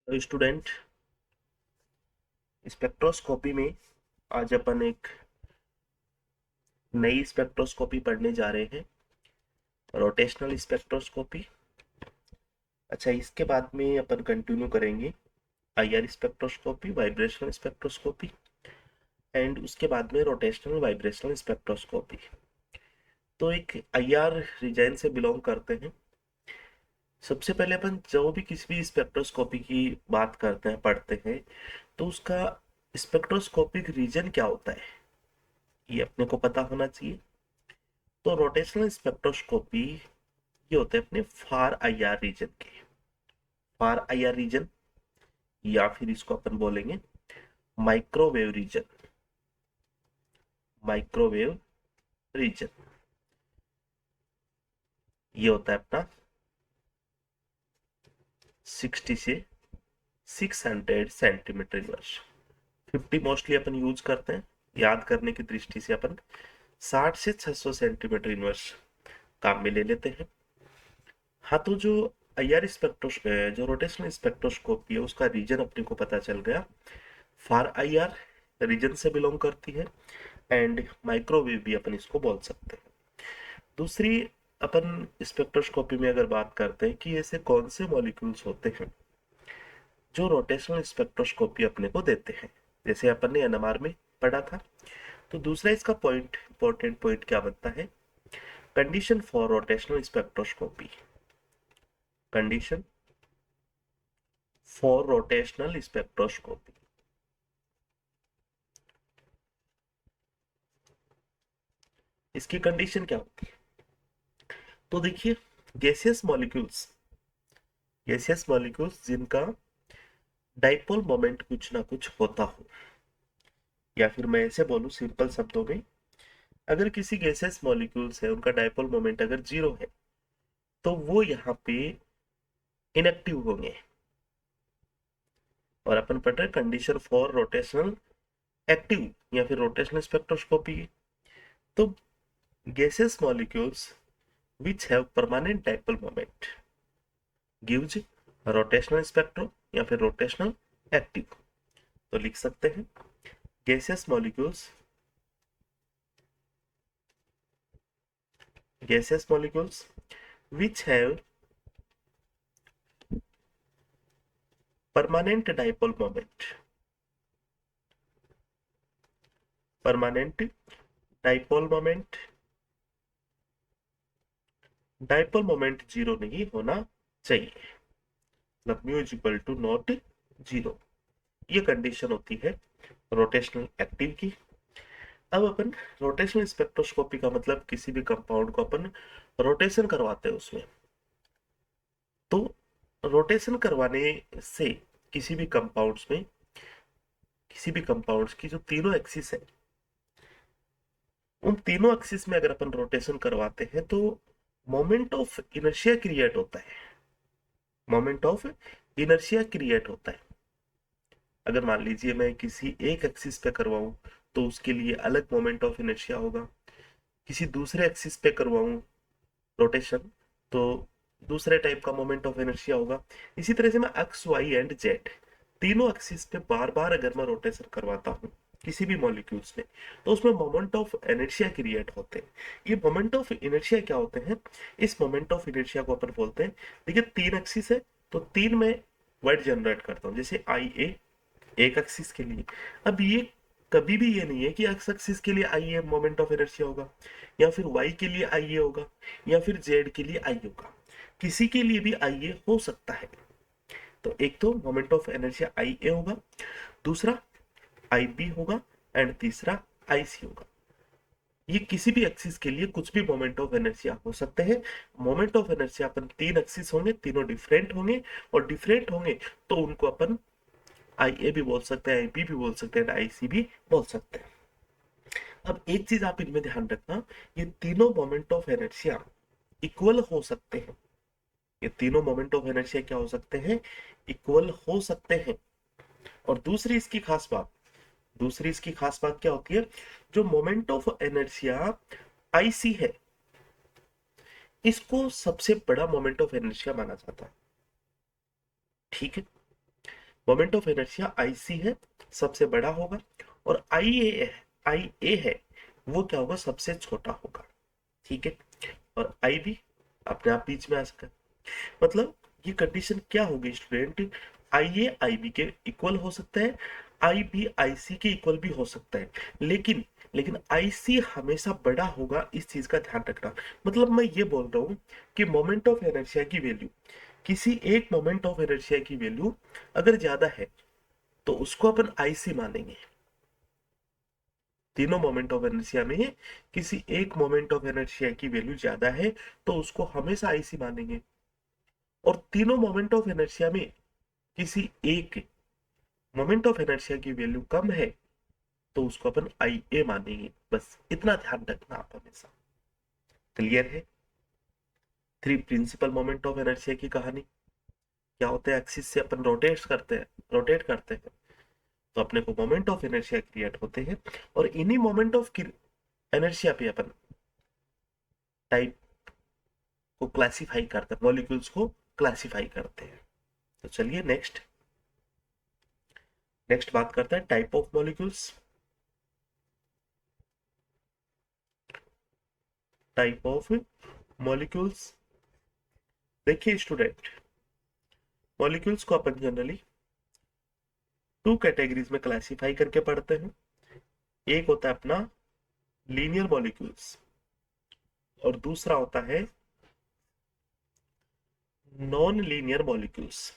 तो student, spectroscopy में आज अपन एक नई स्पेक्ट्रोस्कोपी पढ़ने जा रहे हैं, रोटेशनल स्पेक्ट्रोस्कोपी। अच्छा, इसके बाद में अपन कंटिन्यू करेंगे IR spectroscopy, vibrational spectroscopy, and उसके बाद में रोटेशनल वाइब्रेशनल स्पेक्ट्रोस्कोपी। तो एक आईआर रीजन से बिलोंग करते हैं। सबसे पहले अपन जो भी किसी भी स्पेक्ट्रोस्कोपी की बात करते हैं, पढ़ते हैं, तो उसका स्पेक्ट्रोस्कोपिक रीजन क्या होता है ये अपने को पता होना चाहिए। तो रोटेशनल स्पेक्ट्रोस्कोपी ये होते हैं अपने फार आईआर रीजन के। फार आईआर रीजन या फिर इसको अपन बोलेंगे माइक्रोवेव रीजन। माइक्रोवेव रीजन ये होता है अपना 60 से 600 सेंटीमीटर इनवर्स। 50 मोस्टली अपन यूज करते हैं, याद करने की दृष्टि से अपन 60 से 600 सेंटीमीटर इनवर्स काम में ले लेते हैं। हाँ, तो जो आईआर स्पेक्ट्रोस जो रोटेशनल स्पेक्ट्रोस्कोपी है उसका रीजन अपने को पता चल गया। फार आईआर रीजन से बिलोंग करती है, एंड माइक्रोवेव भी अपन इसको बोल सकते हैं। दूसरी, अपन स्पेक्ट्रोस्कोपी में अगर बात करते हैं कि ऐसे कौन से मॉलिक्यूल्स होते हैं जो रोटेशनल स्पेक्ट्रोस्कोपी अपने को देते हैं, जैसे अपन ने एनएमआर में पढ़ा था। तो दूसरा इसका पॉइंट, इंपॉर्टेंट पॉइंट क्या बनता है? Condition for rotational spectroscopy. Condition for rotational spectroscopy, इसकी कंडीशन क्या होती है? तो देखिए, गैसियस मॉलिक्यूल्स, गैसियस मॉलिक्यूल्स जिनका डाइपोल मोमेंट कुछ ना कुछ होता हो, या फिर मैं ऐसे बोलूं सिंपल शब्दों में, अगर किसी गैसियस मॉलिक्यूल्स है उनका डाइपोल मोमेंट अगर जीरो है तो वो यहाँ पे इनएक्टिव होंगे। और अपन पढ़ रहे कंडीशन फॉर रोटेशनल एक्टिव या फिर रोटेशनल स्पेक्ट्रोस्कोपी। तो gaseous molecules which have permanent dipole moment gives rotational spectrum या फिर rotational active। तो लिख सकते हैं gaseous molecules, gaseous molecules which have permanent dipole moment, permanent dipole moment, dipole moment zero नहीं होना चाहिए, मतलब mu is equal to not zero. ये कंडीशन होती है रोटेशनल एक्टिव की। अब अपन रोटेशनल स्पेक्ट्रोस्कोपी का मतलब किसी भी कंपाउंड को अपन रोटेशन करवाते हैं उसमें। तो रोटेशन करवाने से किसी भी कंपाउंड्स में, किसी भी कंपाउंड्स की जो तीनों एक्सिस है, उन तीनों एक्सिस में अगर अपन रोटेशन करवाते हैं तो मोमेंट ऑफ इनर्शिया क्रिएट होता है। मोमेंट ऑफ इनर्शिया क्रिएट होता है। अगर मान लीजिए मैं किसी एक एक्सिस पे करवाऊं तो उसके लिए अलग मोमेंट ऑफ इनर्शिया होगा, किसी दूसरे एक्सिस पे करवाऊं रोटेशन तो दूसरे टाइप का मोमेंट ऑफ इनर्शिया होगा। इसी तरह से मैं एक्स वाई एंड जेड तीनों एक्सिस पे बार बार अगर मैं रोटेशन करवाता हूँ किसी भी मॉलिक्यूल्स में, तो उसमें मोमेंट ऑफ इनर्शिया क्रिएट होते हैं। ये मोमेंट ऑफ इनर्शिया क्या होते हैं? इस मोमेंट ऑफ इनर्शिया को अपन बोलते हैं, देखिए तीन एक्सिस है तो तीन में वर्ड जनरेट करता हूँ, जैसे आई ए एक एक्सिस के लिए। अब ये कभी भी ये नहीं है कि एक्स एक्सिस के लिए I a moment of inertia होगा, या फिर वाई के लिए आई ए होगा, या फिर जेड के लिए आई होगा। किसी के लिए भी आई ए हो सकता है। तो एक तो मोमेंट ऑफ इनर्शिया आई ए होगा, दूसरा आई बी होगा, एंड तीसरा आई सी होगा। ये किसी भी एक्सिस के लिए कुछ भी मोमेंट ऑफ इनर्शिया हो सकते हैं। मोमेंट ऑफ इनर्शिया अपन तीन एक्सिस होंगे, तीनों डिफरेंट होंगे, और डिफरेंट होंगे तो उनको अपन आई ए भी बोल सकते हैं, आई बी भी बोल सकते हैं, आई सी भी बोल सकते हैं। अब एक चीज आप इनमें ध्यान रखना, ये तीनों मोमेंट ऑफ इनर्शिया इक्वल हो सकते हैं। ये तीनों मोमेंट ऑफ इनर्शिया क्या हो सकते हैं? इक्वल हो सकते हैं। और दूसरी इसकी खास बात क्या होती है? जो मोमेंट ऑफ इनर्शिया आई सी है, इसको सबसे बड़ा मोमेंट ऑफ इनर्शिया माना जाता है। ठीक है, मोमेंट ऑफ इनर्शिया आई सी है, सबसे बड़ा होगा, और आई ए है, वो क्या होगा, सबसे छोटा होगा। ठीक है, और आई बी अपने आप बीच में आ सकता है। मतलब ये कंडीशन क्या होगी स्टूडेंट, आई ए आई बी के इक्वल हो सकता है, आई बी आई सी के इक्वल भी हो सकता है, लेकिन लेकिन आई सी हमेशा बड़ा होगा, इस चीज का ध्यान रखना। मतलब मैं ये बोल रहा हूँ कि मोमेंट ऑफ इनर्शिया की वैल्यू, किसी एक मोमेंट ऑफ इनर्शिया की वैल्यू अगर ज्यादा है तो उसको अपन आई सी मानेंगे। तीनों मोमेंट ऑफ इनर्शिया में किसी एक मोमेंट ऑफ इनर्शिया की वैल्यू ज्यादा है तो उसको हमेशा आई सी मानेंगे, और तीनों मोमेंट ऑफ इनर्शिया में किसी एक मोमेंट ऑफ इनर्शिया की वैल्यू कम है तो उसको अपन आई ए मानेंगे। बस इतना ध्यान रखना आप हमेशा। क्लियर है? Three principal moment of inertia की कहानी क्या होता है, एक्सिस से अपन रोटेट करते हैं तो अपने को मोमेंट ऑफ इनर्शिया क्रिएट होते हैं, और इन्हीं मोमेंट ऑफ इनर्शिया पे अपन टाइप को क्लासिफाई करते हैं, मॉलिक्यूल्स को क्लासिफाई करते हैं। तो चलिए नेक्स्ट नेक्स्ट बात करते हैं type of molecules. Type of molecules, देखिए स्टूडेंट, मॉलिक्यूल्स को अपन जनरली टू कैटेगरीज में क्लासिफाई करके पढ़ते हैं। एक होता है अपना लीनियर मॉलिक्यूल्स, और दूसरा होता है नॉन लीनियर मॉलिक्यूल्स।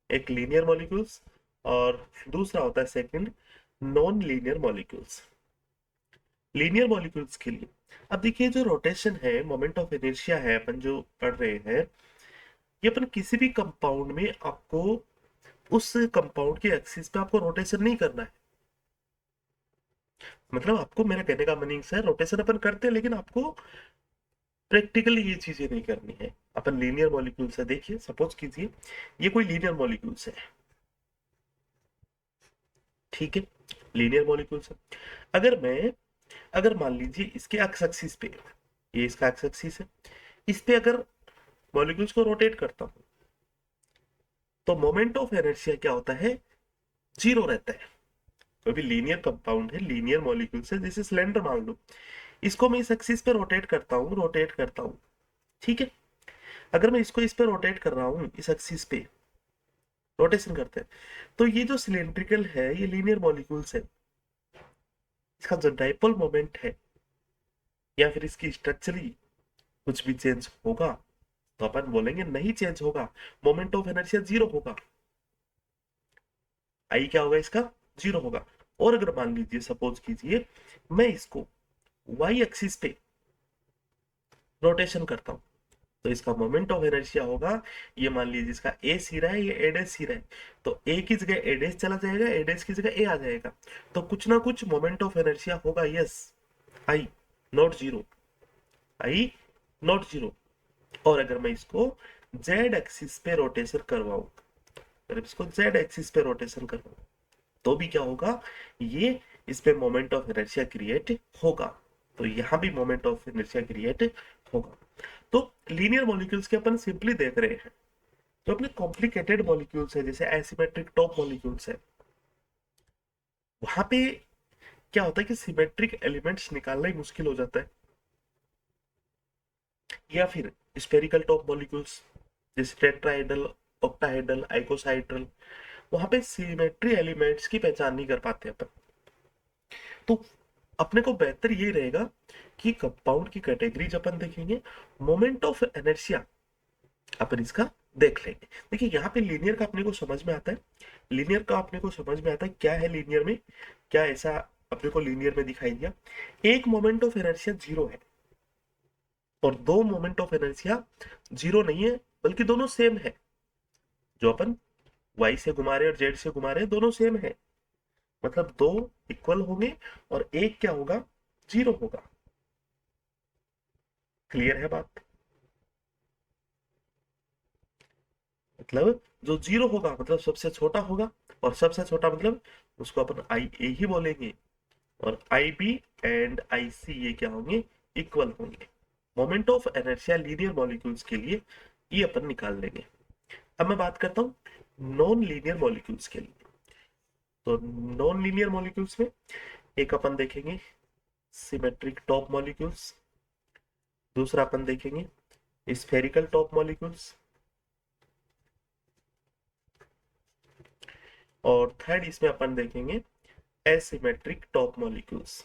एक लीनियर मॉलिक्यूल्स और दूसरा होता है second non linear molecules. Linear molecules के लिए अब देखिए, जो रोटेशन है, मोमेंट ऑफ इनर्शिया है, अपन जो पढ़ रहे हैं, ये अपन किसी भी कंपाउंड में आपको उस कंपाउंड के एक्सिस पे आपको रोटेशन नहीं करना है। मतलब आपको, मेरा कहने का मीनिंग है, रोटेशन अपन करते हैं लेकिन आपको प्रैक्टिकली ये चीजें नहीं करनी है। अपन लीनियर मॉलिक्यूल्स है, देखिए सपोज कीजिए ये कोई लीनियर मॉलिक्यूल्स है। ठीक है, लीनियर मॉलिक्यूल्स है। अगर मान लीजिए इसके एक्स एक्सिस पे, ये इसका एक्स एक्सिस है, इस पे अगर मॉलिक्यूल्स को रोटेट करता हूं तो मोमेंट ऑफ इनर्शिया क्या होता है, जीरो रहता है। कोई भी लीनियर कंपाउंड है, लीनियर मॉलिक्यूल्स है, जैसे सिलेंडर मान लो, इसको मैं इस एक्सिस पे रोटेट करता हूं। ठीक है, अगर मैं इसको इस पे रोटेट कर रहा हूं, इस एक्सिस पे रोटेशन करते हैं, तो ये जो सिलेंड्रिकल है, ये लीनियर मॉलिक्यूल्स है, इसका जो डाइपोल मोमेंट है या फिर इसकी स्ट्रक्चरली कुछ भी चेंज होगा तो अपन बोलेंगे नहीं चेंज होगा, मोमेंट ऑफ इनर्शिया जीरो होगा, आई क्या होगा इसका, जीरो होगा। और अगर मान लीजिए, सपोज कीजिए मैं इसको वाई एक्सिस पे रोटेशन करता हूं तो इसका मोमेंट ऑफ इनर्शिया होगा, ये मान लीजिए इसका ए सिरा है, ये ए डैश सिरा है, तो ए की जगह ए डैश चला जाएगा, ए डैश की जगह ए आ जाएगा, तो कुछ ना कुछ मोमेंट ऑफ इनर्शिया होगा। Yes, I not zero, I not zero. और अगर मैं इसको जेड एक्सिस पे रोटेशन करवाऊं, अगर इसको जेड एक्सिस पे रोटेशन करवाऊं तो भी क्या होगा, ये इस पे मोमेंट ऑफ इनर्शिया क्रिएट होगा। तो यहां भी मोमेंट ऑफ इनर्शिया क्रिएट होगा। तो लीनियर मॉलिक्यूल्स के अपन सिंपली देख रहे हैं। जो अपने कॉम्प्लिकेटेड मॉलिक्यूल्स है, जैसे एसिमेट्रिक टॉप मॉलिक्यूल्स है, वहां पे क्या होता है कि सिमेट्रिक एलिमेंट्स निकालना ही मुश्किल हो जाता है। या फिर स्फेरिकल टॉप मॉलिक्यूल्स जैसे टेट्राहेड्रल, ऑक्टाहेड्रल, आइकोसाहेड्रल, वहां पे सिमेट्री एलिमेंट्स की पहचान नहीं कर पाते अपन। तो अपने को बेहतर ये रहेगा कि कंपाउंड की कैटेगरी जब अपन देखेंगे, मोमेंट ऑफ इनर्शिया अपन इसका देख लेंगे। देखिए यहाँ पे लीनियर का अपने को समझ में आता है, लीनियर का अपने को समझ में आता है क्या है लीनियर में, क्या ऐसा अपने को लीनियर में दिखाई दिया। एक मोमेंट ऑफ इनर्शिया जीरो है और दो मोमेंट ऑफ इनर्शिया जीरो नहीं है, बल्कि दोनों सेम है। जो अपन वाई से घुमा रहे और जेड से घुमा रहे दोनों सेम है, मतलब दो इक्वल होंगे और एक क्या होगा, जीरो होगा। क्लियर है बात? मतलब जो जीरो होगा मतलब सबसे छोटा होगा, और सबसे छोटा मतलब उसको अपन आई ए ही बोलेंगे, और आई बी एंड आई सी ये क्या होंगे, इक्वल होंगे। Moment of inertia linear molecules के लिए ये अपन निकाल लेंगे। अब मैं बात करता हूँ नॉन लीनियर मॉलिक्यूल्स के लिए। तो नॉन लीनियर मॉलिक्यूल्स में एक अपन देखेंगे सिमेट्रिक टॉप मॉलिक्यूल्स, दूसरा अपन देखेंगे स्फेरिकल टॉप मॉलिक्यूल्स, और थर्ड इसमें अपन देखेंगे asymmetric top molecules.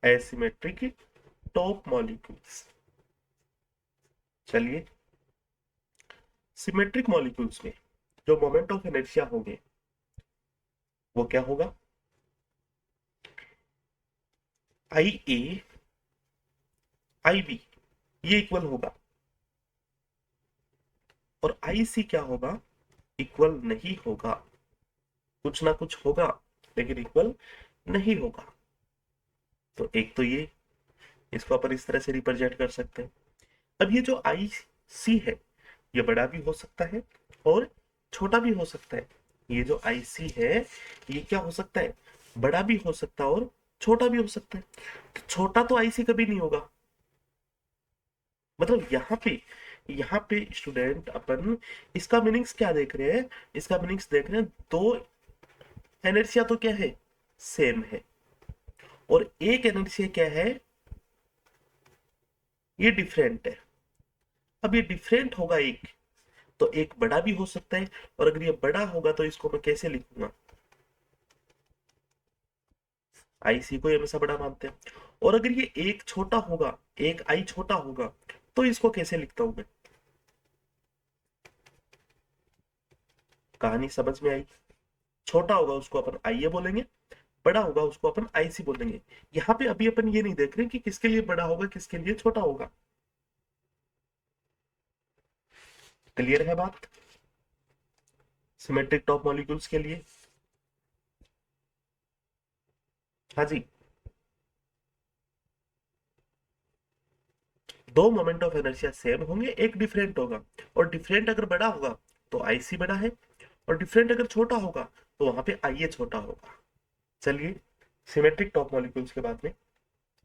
Asymmetric top molecules. चलिए, सिमेट्रिक मॉलिक्यूल्स में जो मोमेंट ऑफ इनर्शिया होंगे वो क्या होगा, आई ए आई बी ये इक्वल होगा, और आई सी क्या होगा, इक्वल नहीं होगा। कुछ ना कुछ होगा लेकिन इक्वल नहीं होगा। तो एक तो ये, इसको अपन इस तरह से रिप्रेजेंट कर सकते हैं। अब ये जो आई सी है ये बड़ा भी हो सकता है और छोटा भी हो सकता है। ये जो आई सी है ये क्या हो सकता है, बड़ा भी हो सकता है और छोटा भी हो सकता है। तो छोटा तो आई सी कभी नहीं होगा। मतलब यहाँ पे स्टूडेंट अपन इसका मीनिंग्स क्या देख रहे हैं, इसका मीनिंग्स देख रहे हैं दो एनर्जिया तो क्या है, सेम है, और एक एनर्जिया क्या है, ये डिफरेंट है। अब ये डिफरेंट होगा एक, तो एक बड़ा भी हो सकता है, और अगर ये बड़ा होगा तो इसको मैं कैसे लिखूंगा, आई सी को हमेशा बड़ा मानते हैं। और अगर ये एक छोटा होगा, एक आई छोटा होगा, तो इसको कैसे लिखता हूं मैं। कहानी समझ में आई। छोटा होगा उसको अपन आई ए बोलेंगे, बड़ा होगा उसको अपन आई सी बोलेंगे। यहाँ पे अभी अपन ये नहीं देख रहे कि किसके लिए बड़ा होगा किसके लिए छोटा होगा। क्लियर है बात सिमेट्रिक टॉप मॉलिक्यूल्स के लिए। हाँ जी, दो मोमेंट ऑफ इनर्शिया सेम होंगे, एक डिफरेंट होगा, और डिफरेंट अगर बड़ा होगा तो आई सी बड़ा है, और डिफरेंट अगर छोटा होगा तो वहां पे आई ए छोटा होगा। चलिए, सिमेट्रिक टॉप मॉलिक्यूल्स के बाद में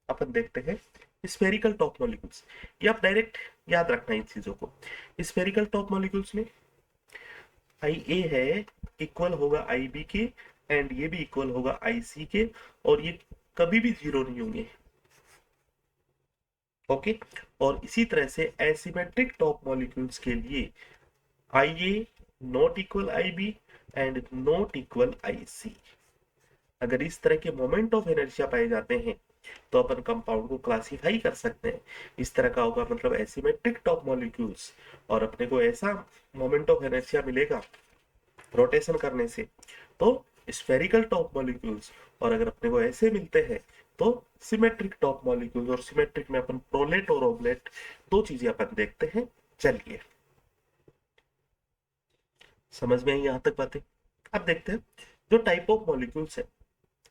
अपन देखते हैं स्फेरिकल टॉप मॉलिक्यूल्स। ये आप डायरेक्ट याद रखना इन चीजों को। स्फेरिकल टॉप मॉलिक्यूल्स में आई ए है इक्वल होगा आई बी के, एंड ये भी इक्वल होगा आई सी के, और ये कभी भी जीरो नहीं होंगे। ओके। और इसी तरह से एसिमेट्रिक टॉप मॉलिक्यूल्स के लिए I A not equal I B and not equal I C. अगर इस तरह के मोमेंट ऑफ इनर्शिया पाए जाते हैं तो अपन कंपाउंड को क्लासिफाई कर सकते हैं। इस तरह का होगा मतलब एसिमेट्रिक टॉप मॉलिक्यूल्स, और अपने को ऐसा मोमेंट ऑफ इनर्शिया मिलेगा रोटेशन करने से तो स्फेरिकल टॉप मॉलिक्यूल्स, और अगर अपने को ऐसे मिलते हैं तो सिमेट्रिक टॉप मॉलिक्यूल्स। और सिमेट्रिक में अपन प्रोलेट और ओबलेट दो चीजें अपन देखते हैं। चलिए, समझ में आई यहां तक बातें। अब देखते हैं जो टाइप ऑफ मॉलिक्यूल्स है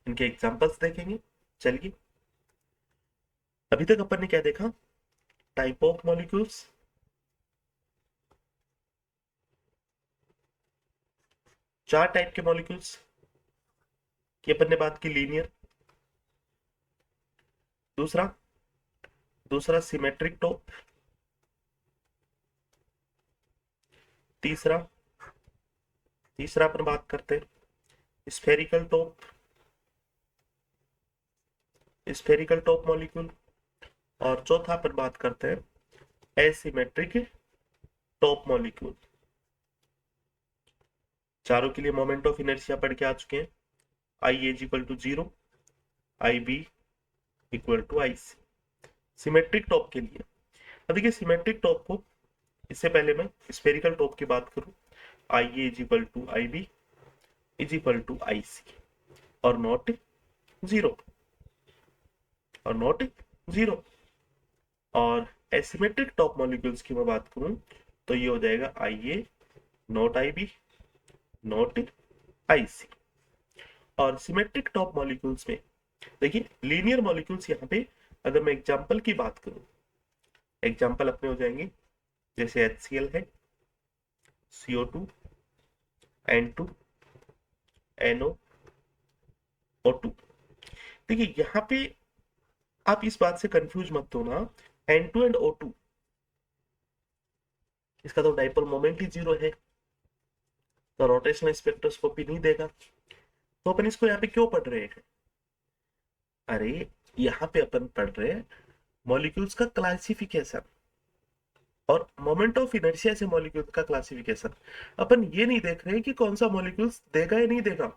इनके एग्जांपल्स देखेंगे। चलिए, अभी तक अपन ने क्या देखा, टाइप ऑफ मॉलिक्यूल्स, चार टाइप के मॉलिक्यूल्स की अपन ने बात की, लीनियर, दूसरा दूसरा सिमेट्रिक टॉप, तीसरा तीसरा अपन बात करते हैं spherical top, spherical top molecule, और चौथा अपन बात करते हैं एसिमेट्रिक टॉप मॉलिक्यूल। चारों के लिए मोमेंट ऑफ इनर्शिया पढ़ के आ चुके हैं। I is equal to zero, I B equal to I C. Symmetric top के लिए, अब देखिए सिमेट्रिक टॉप को, इससे पहले मैं स्फेरिकल टॉप की बात करूं, I A is equal to I B is equal to I C, और नॉट जीरो, और नॉट जीरो। और एसिमेट्रिक टॉप मॉलिक्यूल्स की मैं बात करूं तो ये हो जाएगा I A not I B not I C. और सिमेट्रिक टॉप मॉलिक्यूल्स में देखिए लीनियर मॉलिक्यूल्स, यहाँ पे अगर मैं एग्जांपल की बात करूं, एग्जांपल अपने हो जाएंगे जैसे HCl है, CO2, N2, NO, O2। देखिए यहाँ पे आप इस बात से कंफ्यूज मत हो ना, N2 एंड O2 इसका तो डाइपोल मोमेंट ही 0 है, तो रोटेशनल स्पेक्ट्रोस्कोपी नहीं देगा। तो अपन इसको यहाँ पे क्यों पढ़ रहे हैं? अरे यहाँ पे अपन पढ़ रहे हैं मॉलिक्यूल्स का क्लासिफिकेशन और मोमेंट ऑफ इनर्शिया से मॉलिक्यूल का क्लासिफिकेशन। अपन ये नहीं देख रहे कि कौन सा मॉलिक्यूल्स देगा या नहीं देगा।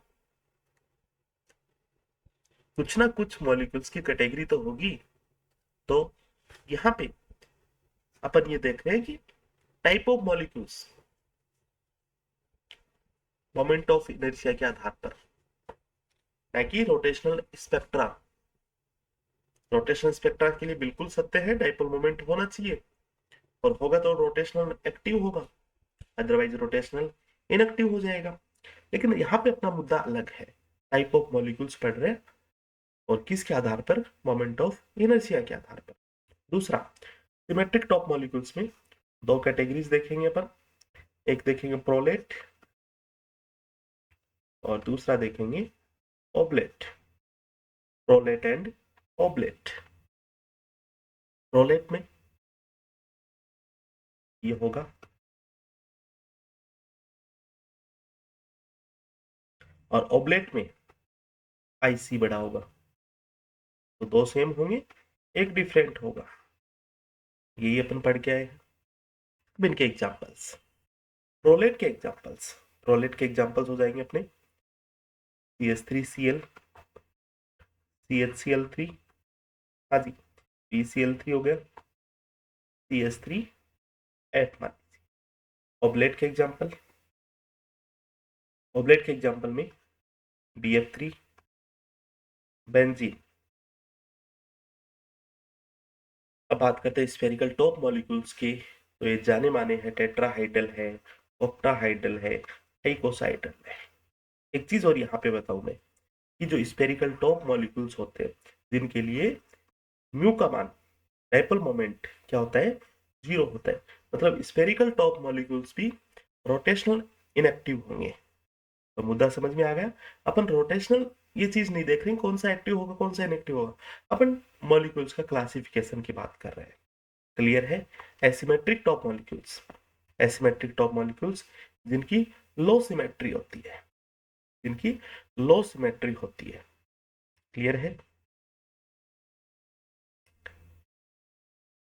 कुछ ना कुछ मॉलिक्यूल्स की कैटेगरी तो होगी। तो यहाँ पे अपन ये देख रहे हैं कि type of molecules moment of inertia के आधार पर, ना कि रोटेशनल स्पेक्ट्रा। रोटेशनल स्पेक्ट्रा के लिए बिल्कुल सत्य है, डाइपोल मोमेंट होना चाहिए, और होगा तो रोटेशनल एक्टिव होगा, अदरवाइज रोटेशनल इनएक्टिव हो जाएगा। लेकिन यहाँ पे अपना मुद्दा अलग है, टाइप ऑफ मॉलिक्यूल्स पढ़ रहे हैं और किसके आधार पर? मोमेंट ऑफ इनर्शिया के आधार पर। दूसरा, सिमेट्रिक टॉप मॉलिक्यूल्स में दो कैटेगरीज देखेंगे अपन, एक देखेंगे प्रोलेट और दूसरा देखेंगे oblate. Prolate and oblate. Prolate में ये होगा, और ओब्लेट में आईसी बड़ा होगा। तो दो सेम होंगे, एक डिफरेंट होगा। यही अपन पढ़ के आए हैं। अब इनके एग्जांपल्स, प्रोलेट के एग्जांपल्स हो जाएंगे अपने CH3Cl, CHCl3, हाँ जी, PCl3 हो गया, CH3 मान। ओब्लेट के एग्जांपल में BF3, बेंजीन। अब बात करते हैं स्फेरिकल टॉप मॉलिक्यूल्स के, तो ये जाने माने हैं, टेट्राहाइड्रल है, ऑक्टाहाइड्रल है, आइकोसाइड्रल है। एक चीज और यहाँ पे बताऊं मैं, कि जो स्फेरिकल टॉप मॉलिक्यूल्स होते हैं जिनके लिए म्यू का मान, डाइपोल मोमेंट क्या होता है? 0 होता है। मतलब स्फेरिकल टॉप मॉलिक्यूल्स भी रोटेशनल इनएक्टिव होंगे। तो मुद्दा समझ में आ गया। अपन रोटेशनल ये चीज नहीं देख रहे कौन सा एक्टिव होगा कौन सा इनएक्टिव होगा, अपन मॉलिक्यूल्स का क्लासिफिकेशन की बात कर रहे हैं। क्लियर है? एसिमेट्रिक टॉप मॉलिक्यूल्स जिनकी लो सिमेट्री होती है, जिनकी लो सिमेट्री होती है। क्लियर है?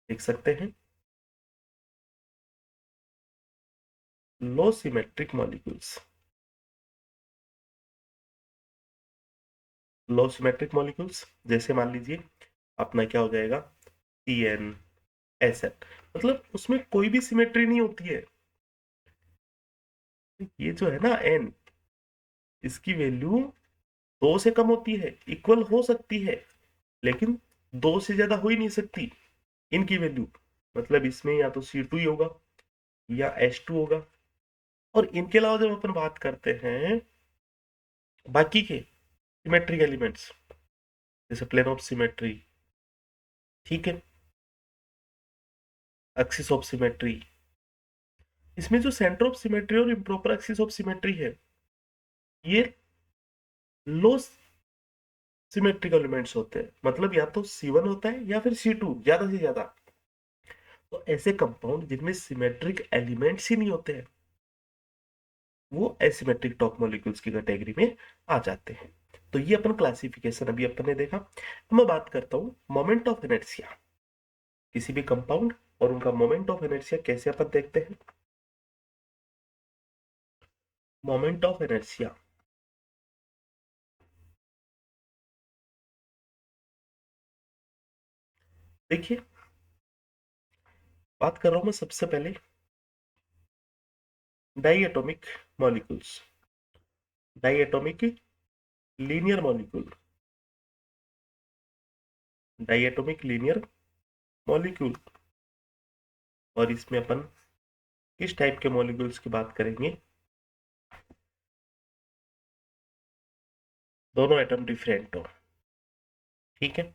देख सकते हैं, लो सिमेट्रिक मॉलिक्यूल्स, लो सिमेट्रिक मॉलिक्यूल्स जैसे मान लीजिए अपना क्या हो जाएगा, CnSn, मतलब उसमें कोई भी सिमेट्री नहीं होती है। ये जो है ना n, इसकी वैल्यू 2 से कम होती है, इक्वल हो सकती है लेकिन 2 से ज्यादा हो ही नहीं सकती इनकी वैल्यू। मतलब इसमें या तो C2 ही होगा या H2 होगा। और इनके अलावा जब अपन बात करते हैं बाकी के सिमेट्रिक एलिमेंट्स, जैसे प्लेन ऑफ सिमेट्री, ठीक है, एक्सिस ऑफ सिमेट्री, इसमें जो सेंटर ऑफ सिमेट्री और इम्प्रॉपर एक्सिस ऑफ सिमेट्री है, ये लो सिमेट्रिक एलिमेंट्स होते हैं। मतलब या तो C1 होता है या फिर C2 ज्यादा से ज्यादा। तो ऐसे कंपाउंड जिनमें सिमेट्रिक एलिमेंट्स ही नहीं होते हैं, वो एसिमेट्रिक टॉप मॉलिक्यूल्स की कैटेगरी में आ जाते हैं। तो ये अपन क्लासिफिकेशन अभी अपन ने देखा। अब मैं बात करता हूँ मोमेंट ऑफ इनर्शिया, किसी भी कंपाउंड और उनका मोमेंट ऑफ इनर्शिया कैसे अपन देखते हैं। मोमेंट ऑफ इनर्शिया, देखिए बात कर रहा हूं मैं सबसे पहले diatomic molecules, diatomic linear molecule, diatomic linear molecule. और इसमें अपन किस टाइप के मॉलिक्यूल्स की बात करेंगे? दोनों एटम डिफरेंट हो, ठीक है,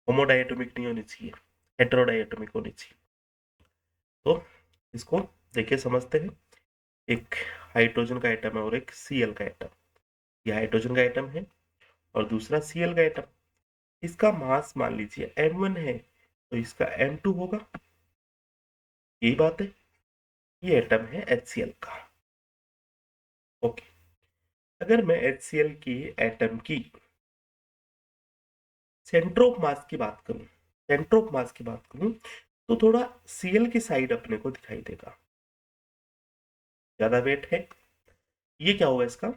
होमोडाइएटोमिक नहीं होनी चाहिए, हेटेरोडाइएटोमिक होनी चाहिए। तो इसको देखिए समझते हैं। एक हाइड्रोजन का एटम है और एक Cl का एटम। यह हाइड्रोजन का एटम है और दूसरा Cl का एटम। इसका मास मान लीजिए m1 है, तो इसका m2 होगा। यही बात है। ये एटम है HCl का। ओके, अगर मैं HCl की एटम की सेंटर ऑफ मास की बात करूं, सेंटर ऑफ मास की बात करूं, तो थोड़ा Cl की साइड अपने को दिखाई देगा, ज्यादा वेट है। ये क्या होगा इसका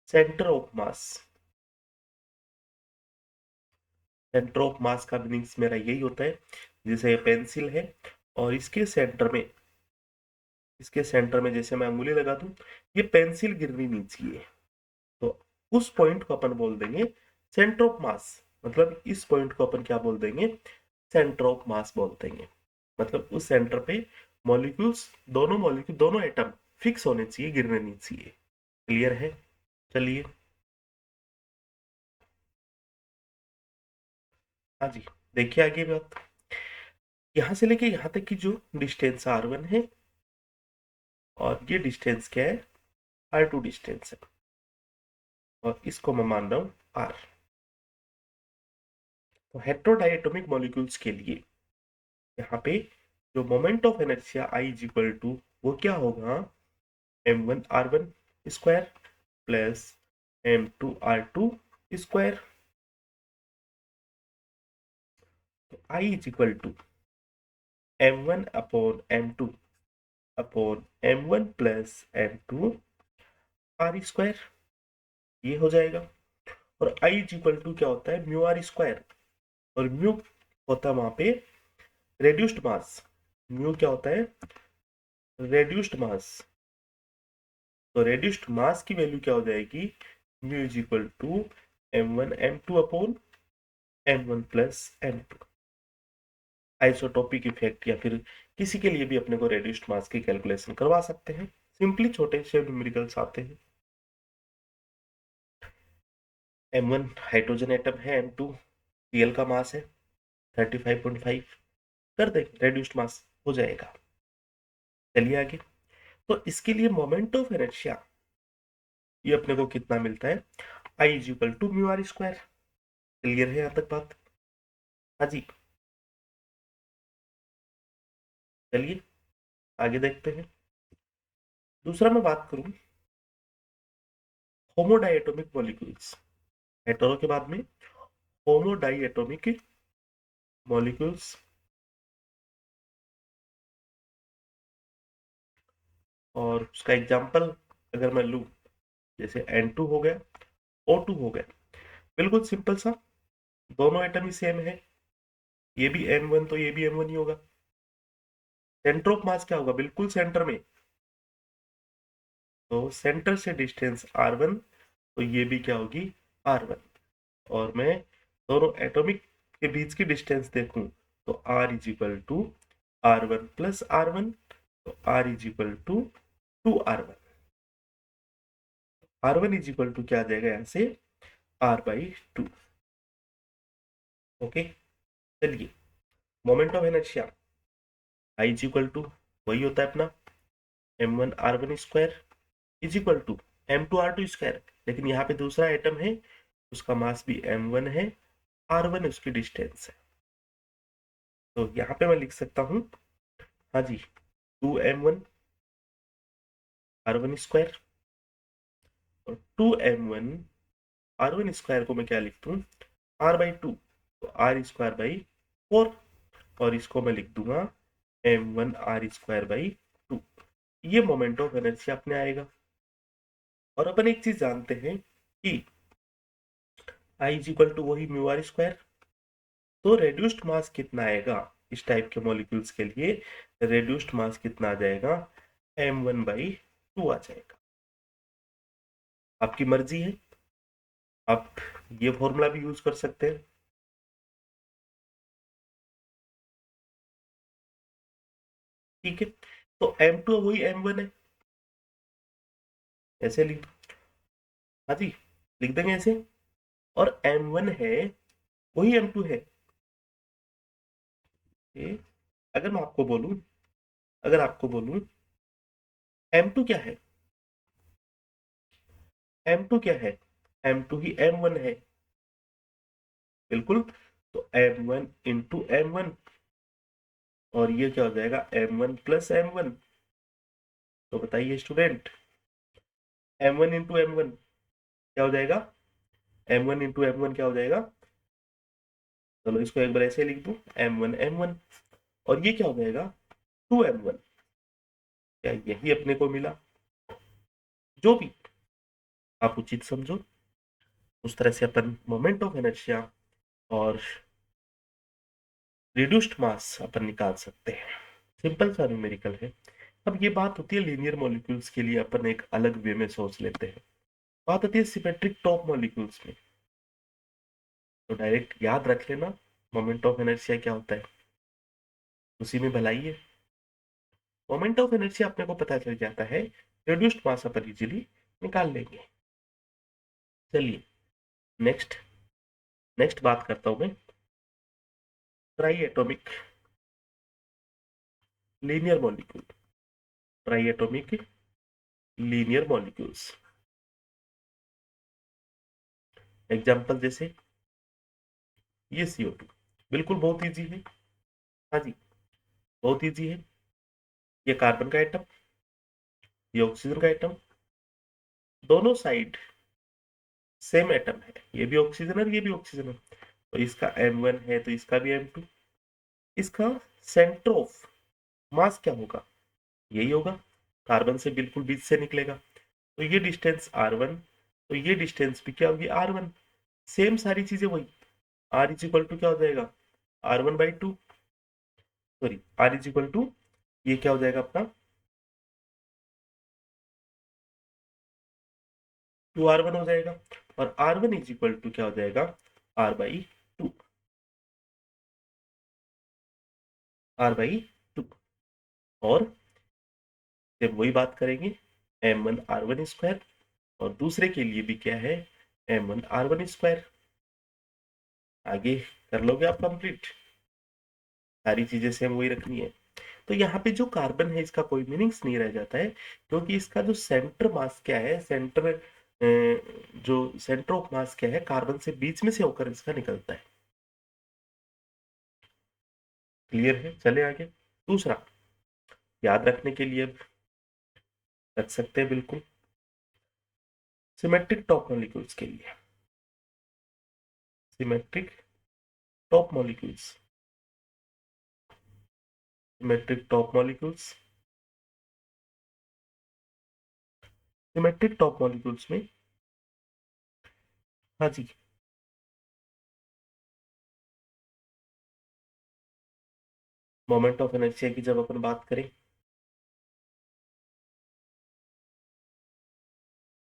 centre of mass. Centre of mass का मीनिंग्स मेरा यही होता है, जैसे ये पेंसिल है और इसके सेंटर में जैसे मैं अंगुली लगा दूं, ये पेंसिल गिरनी नहीं चाहिए, तो उस पॉइंट को अपन बोल देंगे सेंटर ऑफ मास। मतलब इस पॉइंट को अपन क्या बोल देंगे, सेंटर ऑफ मास बोल देंगे। मतलब उस सेंटर पे मॉलिक्यूल दोनों एटम फिक्स होने चाहिए, गिरने नहीं चाहिए। क्लियर है? चलिए, हाँ जी, देखिए आगे बात। यहां से लेके यहां तक की जो डिस्टेंस R1 है, और ये डिस्टेंस क्या है, R2 डिस्टेंस है, और इसको मैं मान रहा हूं R। तो हेट्रोडाइएटॉमिक मॉलिक्यूल्स के लिए यहाँ पे जो moment of inertia I is equal to, वो क्या होगा, m1r1 square plus m2r2 square. तो I is equal to m1 upon m2 upon m1 plus m2 r square, ये हो जाएगा। और I इज इक्वल टू क्या होता है, म्यू आर स्क्वायर, और म्यू होता है वहां पे रेड्यूस्ड मास। म्यू क्या होता है, रेड्यूस्ड मास। तो रेड्यूस्ड मास की वैल्यू क्या हो जाएगी, mu is equal to m1 m2 upon m1 plus m2। Isotopic effect या फिर किसी के लिए भी अपने को रेड्यूस्ड मास की कैलकुलेशन करवा सकते हैं, सिंपली छोटे से न्यूमेरिकल्स आते हैं। m1 हाइड्रोजन एटम है, m2 Cl का मास है 35.5, कर दे रेड्यूस्ड मास हो जाएगा। चलिए आगे। तो इसके लिए मोमेंट ऑफ इनर्शिया ये अपने को कितना मिलता है, I is equal to mu r square. Clear है यहाँ तक बात? हाँ जी, चलिए आगे देखते हैं। दूसरा मैं बात करूं होमोडाइएटोमिक मॉलिक्यूल्स, हेटेरो के बाद में होमोडाइएटोमिक मॉलिक्यूल्स। और उसका एग्जांपल अगर मैं लूं, जैसे N2 हो गया, O2 हो गया, बिल्कुल सिंपल सा, दोनों एटम ही सेम है, ये भी M1 तो ये भी M1 ही होगा। सेंटर ऑफ मास क्या होगा, बिल्कुल सेंटर में, तो सेंटर से डिस्टेंस R1, तो ये भी क्या होगी R1। और मैं दोनों एटॉमिक के बीच की डिस्टेंस देखूं, तो R is equal to R1 plus R1, तो R is equal to 2R1। R1 is equal to क्या आ जाएगा यहाँ से, R/2। ओके, चलिए, moment of inertia I is equal to वही होता है अपना m1r1 square is equal to m2r2 square, लेकिन यहाँ पे दूसरा एटम है, उसका मास भी m1 है, R1 उसकी डिस्टेंस है, तो यहाँ पे मैं लिख सकता हूँ, हाँ जी, 2m1r1 स्क्वायर, और 2m1r1 स्क्वायर को मैं क्या लिख दूँ, r/2, तो r²/4, और इसको मैं लिख दूंगा m1r²/2। ये मोमेंट ऑफ इनर्शिया अपने आएगा। और अपन एक चीज जानते हैं कि I इज इक्वल टू वही म्यू आर स्क्वायर, तो रेड्यूस्ड मास कितना आएगा इस टाइप के मॉलिक्यूल्स के लिए, रेड्यूस्ड मास कितना आ जाएगा, m1/2 आ जाएगा। आपकी मर्जी है, आप ये फॉर्मूला भी यूज कर सकते हैं। ठीक है, तो m2 वही m1 है, ऐसे लिख, हाँ जी, लिख देंगे ऐसे। और m1 है वही m2 है। ए, अगर मैं आपको बोलूं, अगर आपको बोलूं m2 क्या है, m2 क्या है, m2 ही m1 है, बिल्कुल। तो m1 इंटू m1, और ये क्या हो जाएगा m1 प्लस m1, तो बताइए student, m1 into M one क्या हो जाएगा? m1 इंटू एम वन क्या हो जाएगा? चलो इसको एक बार ऐसे लिख दूं, m1 और ये क्या हो जाएगा? 2m1। क्या यही अपने को मिला? जो भी आप उचित समझो उस तरह से अपन मोमेंट ऑफ इनर्शिया और रिड्यूस्ड मास अपन निकाल सकते हैं। सिंपल सा न्यूमेरिकल है। अब ये बात होती है लीनियर मॉलिक्यूल्स के लिए, अपन एक अलग वे में सोच लेते हैं। बात होती है सिमेट्रिक टॉप मॉलिक्यूल्स में, तो डायरेक्ट याद रख लेना मोमेंट ऑफ इनर्शिया क्या होता है, उसी में भलाई है। मोमेंट ऑफ इनर्शिया अपने को पता चल जाता है, रिड्यूस्ड मास अपन इजीली निकाल लेंगे। चलिए नेक्स्ट नेक्स्ट बात करता हूं मैं try atomic linear molecule. Try atomic linear molecules, example जैसे ये CO2, बिल्कुल बहुत इजी है। हाँ जी, बहुत इजी है। ये कार्बन का एटम, ये ऑक्सीजन का एटम, दोनों साइड सेम एटम है, ये भी ऑक्सीजन है ये भी ऑक्सीजन है, तो इसका M1 है तो इसका भी M2। इसका सेंटर ऑफ मास क्या होगा? यही होगा, कार्बन से बिल्कुल बीच से निकलेगा, तो ये डिस्टेंस R1, तो ये डिस्टेंस भी क्या होगी? R1। सेम सारी चीजें वही, R इज इक्वल टू क्या हो जाएगा? R1/2, sorry R is equal to ये क्या हो जाएगा अपना 2R1 हो जाएगा, और R1 इज इक्वल टू क्या हो जाएगा? R/2, R/2। और जब वही बात करेंगे M1 R1 स्क्वायर, और दूसरे के लिए भी क्या है? M1 R1 square. आगे कर लोगे आप कंप्लीट, सारी चीजें सेम वही रखनी है। तो यहाँ पे जो कार्बन है इसका कोई मीनिंग्स नहीं रह जाता है, क्योंकि इसका जो सेंटर मास क्या है, जो सेंटर ऑफ मास क्या है, कार्बन से बीच में से होकर इसका निकलता है। क्लियर है? चले आगे। दूसरा याद रखने के लिए रख सकते हैं बिल्कुल, सिमेट्रिक टॉप मॉलिक्यूल्स के लिए, symmetric top molecules, symmetric top molecules, symmetric top molecules में, हाँ जी, मोमेंट ऑफ इनर्शिया की जब अपन बात करें,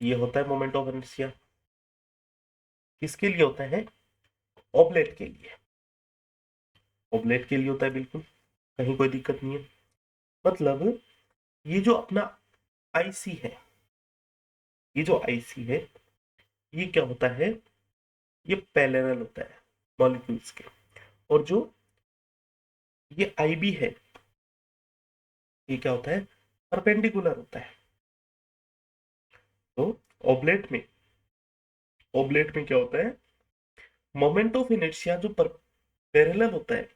ये होता है मोमेंट ऑफ इनर्शिया, किसके लिए होता है? ऑब्लेट के लिए, ऑब्लेट के लिए होता है बिल्कुल, कहीं कोई दिक्कत नहीं है। मतलब ये जो अपना आईसी है, ये जो आईसी है ये क्या होता है? ये पैरेलल होता है मॉलिक्यूल्स के, और जो ये आईबी है ये क्या होता है? परपेंडिकुलर होता है। तो ऑब्लेट में, ऑब्लेट में क्या होता है? मोमेंट ऑफ इनर्शिया जो पैरेलल होता है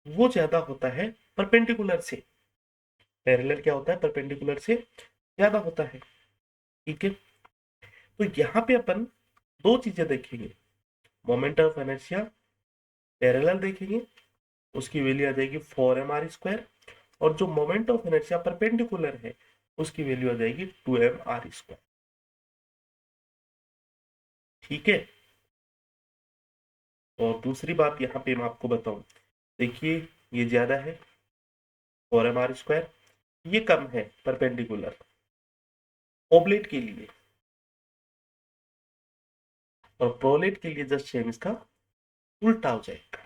वो ज्यादा होता है परपेंडिकुलर से। पैरेलल क्या होता है? परपेंडिकुलर से ज्यादा होता है। ठीक है, तो यहाँ पे अपन दो चीजें देखेंगे, मोमेंट ऑफ इनर्शिया पैरेलल देखेंगे, उसकी वैल्यू आ जाएगी 4mr², और जो मोमेंट ऑफ इनर्शिया परपेंडिकुलर है उसकी वैल्यू आ जाएगी 2mr²। ठीक है, और दूसरी बात यहाँ पे मैं आपको बताऊं, देखिए ये ज्यादा है 4mr², ये कम है परपेंडिकुलर ओब्लेट के लिए, और प्रोलेट के लिए जस्ट सेम इसका उल्टा हो जाएगा।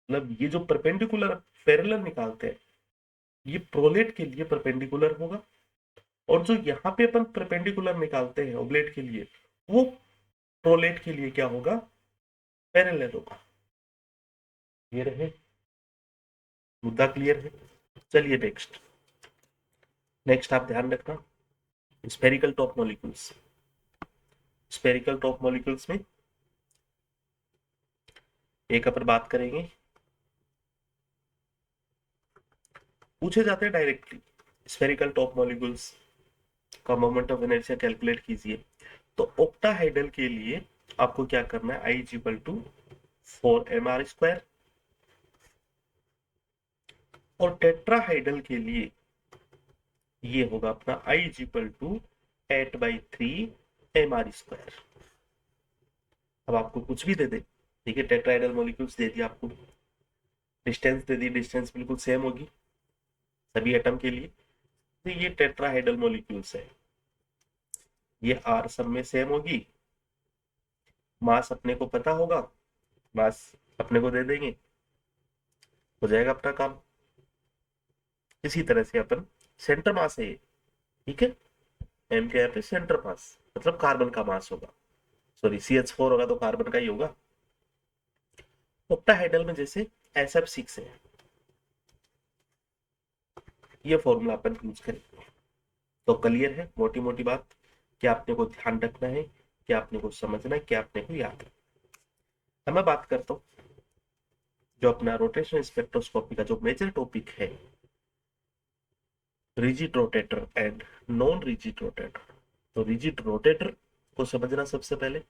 मतलब ये जो परपेंडिकुलर पैरेलल निकालते हैं ये प्रोलेट के लिए परपेंडिकुलर होगा, और जो यहाँ पे अपन परपेंडिकुलर निकालते हैं ओब्लेट के लिए वो प्रोलेट के लिए क्या होगा? पैरेलल होगा। ये रहे मुद्दा, क्लियर है? चलिए नेक्स्ट, नेक्स्ट आप ध्यान रखना spherical top molecules. Spherical top molecules में एक अपन बात करेंगे, पूछे जाते हैं डायरेक्टली स्फेरिकल टॉप मॉलिक्यूल्स का मोमेंट ऑफ इनर्शिया कैलकुलेट कीजिए। तो ऑक्टाहाइड्रल के लिए आपको क्या करना है, आई इज इक्वल टू 4mr², और टेट्राहाइड्रल के लिए ये होगा अपना आई इज इक्वल टू 8/3mr²। अब आपको कुछ भी दे दे, ठीक है, टेट्राहाइड्रल मॉलिक्यूल्स दे दिया आपको, डिस्टेंस दे दी, डिस्टेंस बिल्कुल सेम होगी सभी एटम के लिए। तो ये टेट्राहाइड्रल मॉलिक्यूल्स है, ये आर सब में सेम होगी, मास अपने को पता होगा, मास अपने को दे देंगे, हो जाएगा अपना काम। इसी तरह से अपन, सेंटर मास है ये, ठीक है, एम के यहाँ पे सेंटर मास मतलब कार्बन का मास होगा, सॉरी CH4 होगा तो कार्बन का ही होगा। ऑक्टाहाइड्रल में जैसे SF6 है, ये फॉर्मूला अपन यूज करेंगे। तो क्लियर है मोटी मोटी बात, क्या आपने को ध्यान रखना है, क्या आपने को समझना है, क्या आपने को याद है। अब मैं बात करता हूँ जो अपना रोटेशनल स्पेक्ट्रोस्कोपी का जो मेजर टॉपिक है, rigid rotator and non rigid rotator. तो रिजिड रोटेटर को समझना सबसे पहले,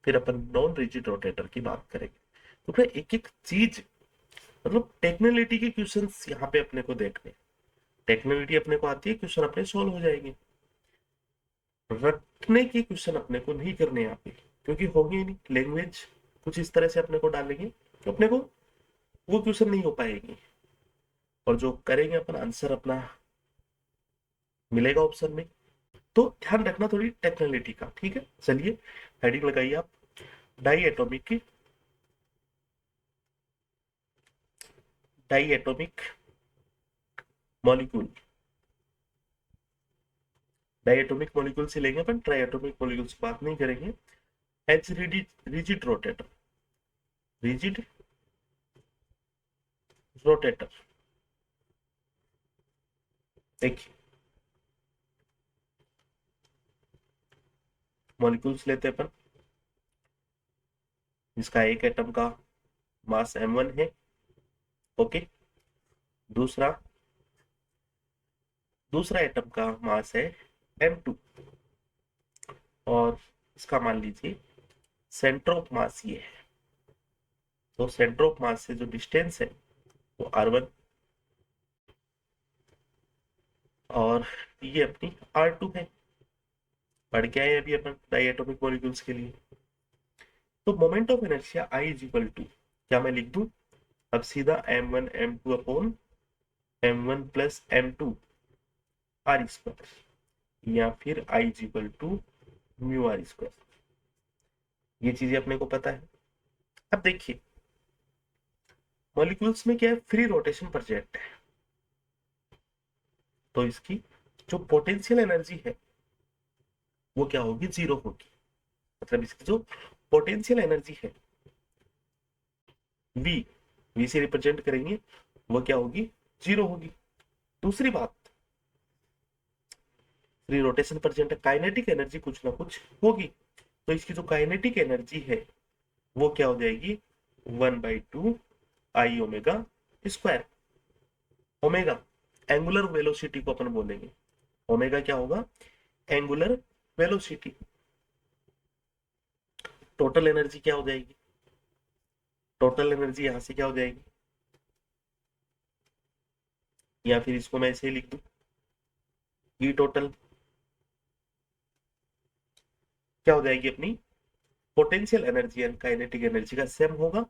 फिर अपन नॉन रिजिड रोटेटर की बात करेंगे। तो फिर एक एक चीज, मतलब टेक्नोलिटी के क्वेश्चंस यहाँ पे अपने को देखने, टेक्नोलिटी अपने को आती है, क्वेश्चन अपने सोल्व हो जाएंगे। रटने के क्वेश्चन अपने को नहीं करने यहाँ पे, क्योंकि होंगे ही नहीं, लैंग्वेज कुछ इस तरह से अपने को डालेंगे तो अपने को वो क्वेश्चन नहीं हो पाएंगे, और जो करेंगे अपन आंसर अपना मिलेगा ऑप्शन में। तो ध्यान रखना थोड़ी टेक्नोलिटी का, ठीक है। चलिए हेडिंग लगाइए आप, diatomic, diatomic molecule, diatomic molecule से लेंगे अपन, ट्राई एटॉमिक मॉलिक्यूल से बात नहीं करेंगे। H rigid rotator, rigid rotator, देखिए मॉलिक्यूल्स लेते हैं अपन, जिसका एक एटम का मास m1 है, ओके, दूसरा दूसरा एटम का मास है m2, और इसका मान लीजिए सेंटर ऑफ मास ये है। तो सेंटर ऑफ मास से जो डिस्टेंस है वो r1, और ये अपनी r2 है। पढ़ के आए अभी अपन डाई एटॉमिक मॉलिक्यूल्स के लिए। तो moment of inertia I is equal to, क्या मैं लिख दूं अब सीधा m1 m2 upon m1 plus m2 r², या फिर I is equal to mu r²। ये चीजें अपने को पता है। अब देखिए मॉलिक्यूल्स में क्या है, फ्री रोटेशन प्रोजेक्ट है, तो इसकी जो पोटेंशियल एनर्जी है वो क्या होगी, जीरो होगी। मतलब इसकी जो पोटेंशियल एनर्जी है वी, वी से रिप्रेजेंट करेंगे, वो क्या होगी, जीरो होगी। दूसरी बात, फ्री रोटेशन प्रेजेंट है, काइनेटिक एनर्जी कुछ ना कुछ होगी, तो इसकी जो काइनेटिक एनर्जी है वो क्या हो जाएगी, 1/2 I ओमेगा²। ओमेगा एंगुलर वेलोसिटी को अपन बोलेंगे, ओमेगा क्या होगा, एंगुलर वेलोसिटी। टोटल एनर्जी क्या हो जाएगी, टोटल एनर्जी यहां से क्या हो जाएगी, या फिर इसको मैं ऐसे ही लिख दूं, ई टोटल क्या हो जाएगी अपनी, potential energy and kinetic energy का सेम होगा,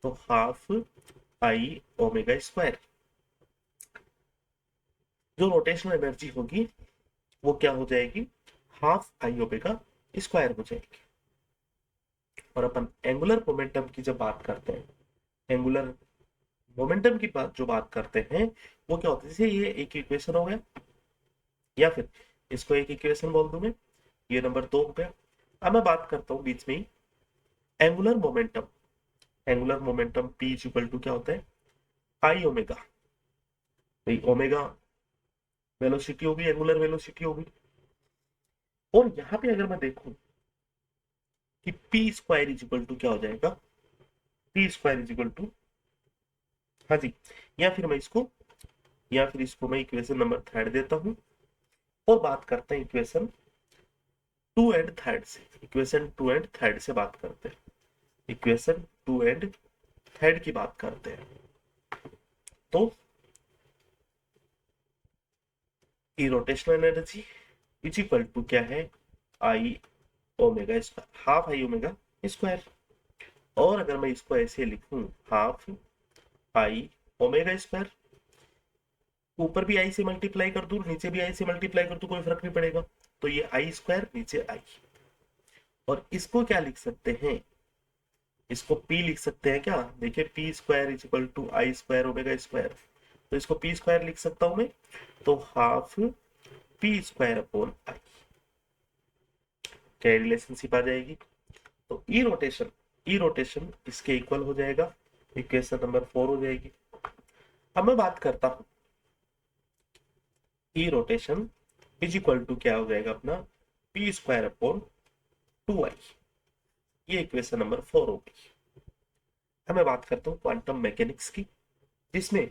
तो ½ I ओमेगा²। जो रोटेशनल एनर्जी होगी वो क्या हो जाएगी, ½ I ओमेगा² हो जाएगी। और अपन एंगुलर मोमेंटम की जब बात करते हैं, एंगुलर मोमेंटम की बात जो बात करते हैं, वो क्या होता है, जैसे ये एक इक्वेशन हो गया, या फिर इसको एक इक्वेशन बोल दूं मैं, ये नंबर 2 हो गया। अब मैं बात करता हूँ बीच में ही angular momentum, angular momentum P is equal to क्या होता है, I ओमेगा, ओमेगा वेलोसिटी होगी, एंगुलर वेलोसिटी होगी। और यहाँ पे अगर मैं देखूं कि p² इज इक्वल टू क्या हो जाएगा, p² इज इक्वल टू, हाँ जी, या फिर मैं इसको या फिर इसको मैं इक्वेशन नंबर थर्ड देता हूं और बात करते हैं इक्वेशन 2 एंड थर्ड से। इक्वेशन 2 एंड थर्ड से बात करते हैं। इक्वेशन 2 एंड थर्ड की बात करते हैं। तो E rotational energy is equal to क्या है, I omega square, half I omega square. और अगर मैं इसको ऐसे लिखूं, हाफ आई ओमेगा स्क्वायर, ऊपर भी आई से मल्टीप्लाई कर दूं, नीचे भी आई से मल्टीप्लाई कर दूं, कोई फर्क नहीं पड़ेगा। तो ये आई स्क्वायर, नीचे आई। और इसको क्या लिख सकते हैं, इसको पी लिख सकते हैं क्या, देखिए P square is equal to I square omega square. तो इसको पी स्क्वायर लिख सकता हूं मैं, तो half P square upon I, क्या रिलेशनशिप आ जाएगी। तो ई रोटेशन इसके इक्वल हो जाएगा, इक्वेशन नंबर 4 हो जाएगी। अब मैं बात करता हूं, ई रोटेशन इज इक्वल टू क्या हो जाएगा अपना, पी स्क्वायर अपॉन 2i। ये इक्वेशन नंबर 4 हो गई। अब मैं बात करता हूं क्वांटम मैकेनिक्स की, जिसमें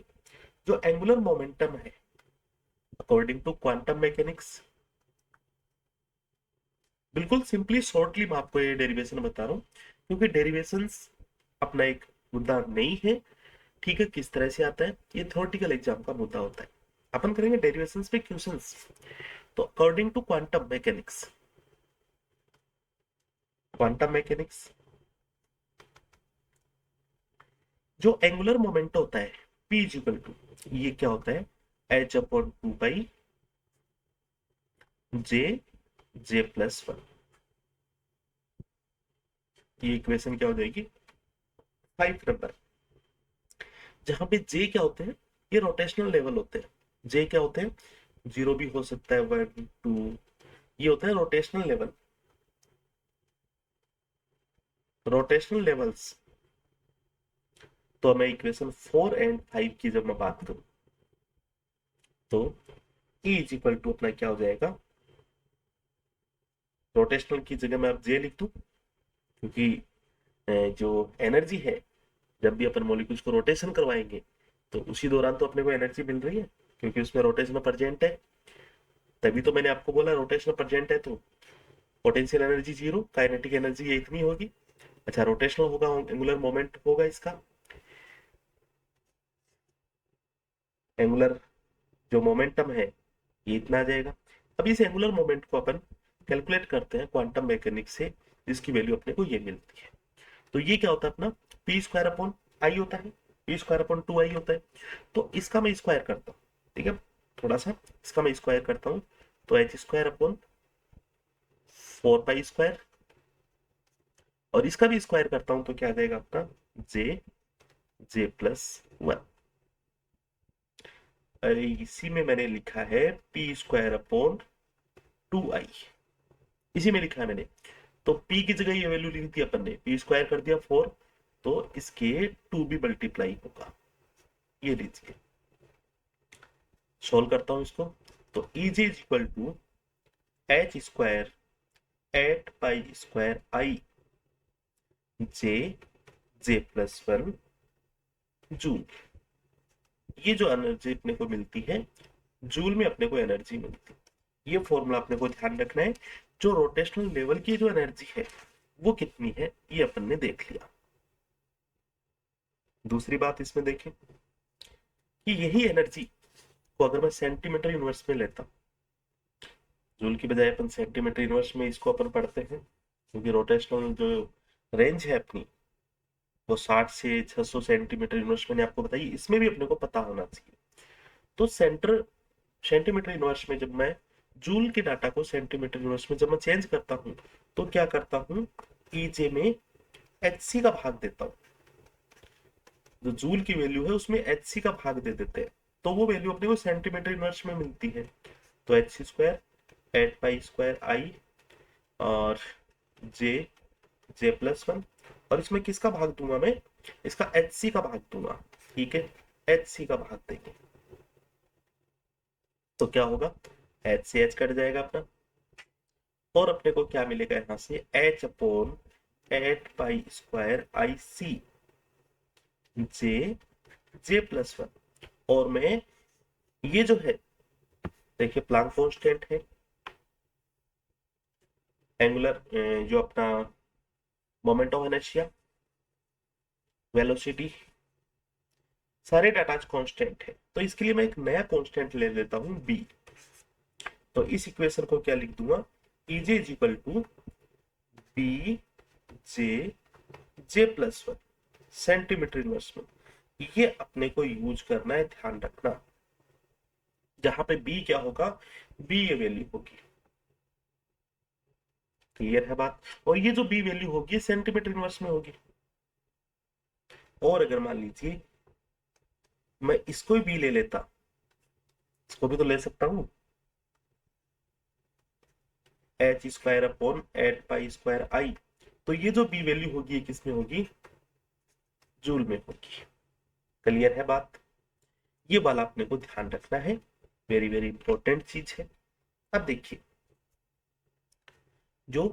जो एंगुलर मोमेंटम है अकॉर्डिंग टू क्वांटम मैकेनिक्स, बिल्कुल सिंपली शॉर्टली मैं आपको ये डेरिवेशन बता रहा हूँ, क्योंकि डेरिवेशंस अपना एक मुद्दा नहीं है। ठीक है, किस तरह से आता है ये थ्योरेटिकल एग्जाम का मुद्दा होता है। अपन करेंगे डेरिवेशंस पे क्वेश्चंस। तो अकॉर्डिंग टू क्वांटम मैकेनिक्स जो एंगुलर मोमेंट होता है p इक्वल टू, ये क्या होता है, h अपॉन 2 पाई जे प्लस 1। ये इक्वेशन क्या हो जाएगी, 5 नंबर। जहां पे जे क्या होते हैं, ये रोटेशनल लेवल होते हैं। जे क्या होते हैं, 0 भी हो सकता है, 1 2, ये होता है रोटेशनल लेवल। Rotational levels. तो मैं इक्वेशन 4 एंड 5 की जब मैं बात करूं, तो E इज इक्वल टू अपना क्या हो जाएगा, रोटेशनल की जगह मैं अब जे लिख दूं, क्योंकि जो एनर्जी है, जब भी अपन मॉलिक्यूल्स को रोटेशन करवाएंगे तो उसी दौरान तो अपने को एनर्जी मिल रही है, क्योंकि उसमें रोटेशन प्रेजेंट है। तभी तो मैंने आपको बोला रोटेशन प्रेजेंट है, तो पोटेंशियल एनर्जी 0, काइनेटिक एनर्जी ये इतनी होगी। अच्छा, रोटेशनल होगा, एंगुलर मोमेंट होगा इसका, एंगुलर जो मोमेंटम है ये इतना आ जाएगा। अब इस एंगुलर मोमेंट को अपन कैलकुलेट करते हैं क्वांटम मैकेनिक्स से, जिसकी वैल्यू अपने को ये मिलती है। तो ये क्या होता है अपना, पी स्क्वायर अपॉन आई होता है, पी स्क्वायर अपॉन 2i होता है। तो इसका मैं स्क्वायर करता हूँ, ठीक है, थोड़ा सा इसका मैं स्क्वायर करता हूँ, तो H square upon 4 pi square, और इसका भी स्क्वायर करता हूँ तो क्या आ जाएगा अपना, जे प्लस 1। अरे इसी में मैंने लिखा है पी स्क्वायर अपॉन 2i, इसी में लिखा है मैंने। तो p की जगह ये वैल्यू लिख दी अपन ने, पी स्क्वायर कर दिया 4, तो इसके 2 भी मल्टीप्लाई होगा। ये लीजिए, सोल्व करता हूं इसको। तो E J is equal to h square 8 pi square I J plus 1 joule. ये जो एनर्जी अपने को मिलती है, जूल में अपने को एनर्जी मिलती है। ये फॉर्मूला अपने को ध्यान रखना है। जो रोटेशनल लेवल की जो एनर्जी है वो कितनी है, ये अपन ने देख लिया। दूसरी बात इसमें देखें कि यही एनर्जी को अगर मैं सेंटीमीटर यूनिवर्स में लेता, जूल की बजाय अपन सेंटीमीटर यूनिवर्स में इसको अपन पढ़ते हैं, क्योंकि रोटेशनल जो रेंज है अपनी वो 60 से 600 सेंटीमीटर यूनिवर्स मैंने आपको बताई, इसमें भी अपने को पता होना चाहिए। तो सेंटीमीटर यूनिवर्स में जब मैं जूल के डाटा को सेंटीमीटर यूनिवर्स में जब मैं चेंज करता हूं, तो क्या करता हूं, ईजे में एचसी का भाग देता हूं। जो जूल की वैल्यू है उसमें एचसी का भाग दे देते हैं, तो वो वैल्यू अपने को सेंटीमीटर यूनिवर्स में मिलती है। तो एच स्क्वायर 8 पाई स्क्वायर आई और जे प्लस 1, और इसमें किसका भाग दूंगा मैं, इसका एच सी का भाग दूंगा। ठीक है, एच सी का भाग देंगे तो क्या होगा, एच से एच कट जाएगा अपना, और अपने को क्या मिलेगा यहां से, एच अपॉन 8 पाई स्क्वायर आई सी जे प्लस 1। और मैं ये जो है देखिए प्लांक कांस्टेंट है, एंगुलर जो अपना मोमेंट ऑफ इनर्शिया, वेलोसिटी, सारे डाटा कांस्टेंट है। तो इसके लिए मैं एक नया कांस्टेंट ले लेता हूं बी। तो इस इक्वेशन को क्या लिख दूंगा, Ej is equal to B J J plus one centimetre inverse में। ये अपने को यूज करना है, ध्यान रखना। जहां पे बी क्या होगा, बी ये वैल्यू होगी। क्लियर है बात। और ये जो बी वैल्यू होगी सेंटीमीटर इनवर्स में होगी। और अगर मान लीजिए मैं इसको ही बी ले लेता, इसको भी तो ले सकता हूं, h square upon 8 pi square I. तो ये जो बी वैल्यू होगी ये किस में होगी, जूल में होगी। क्लियर है बात। ये वाला अपने को ध्यान रखना है, वेरी वेरी इंपॉर्टेंट चीज है। अब देखिए जो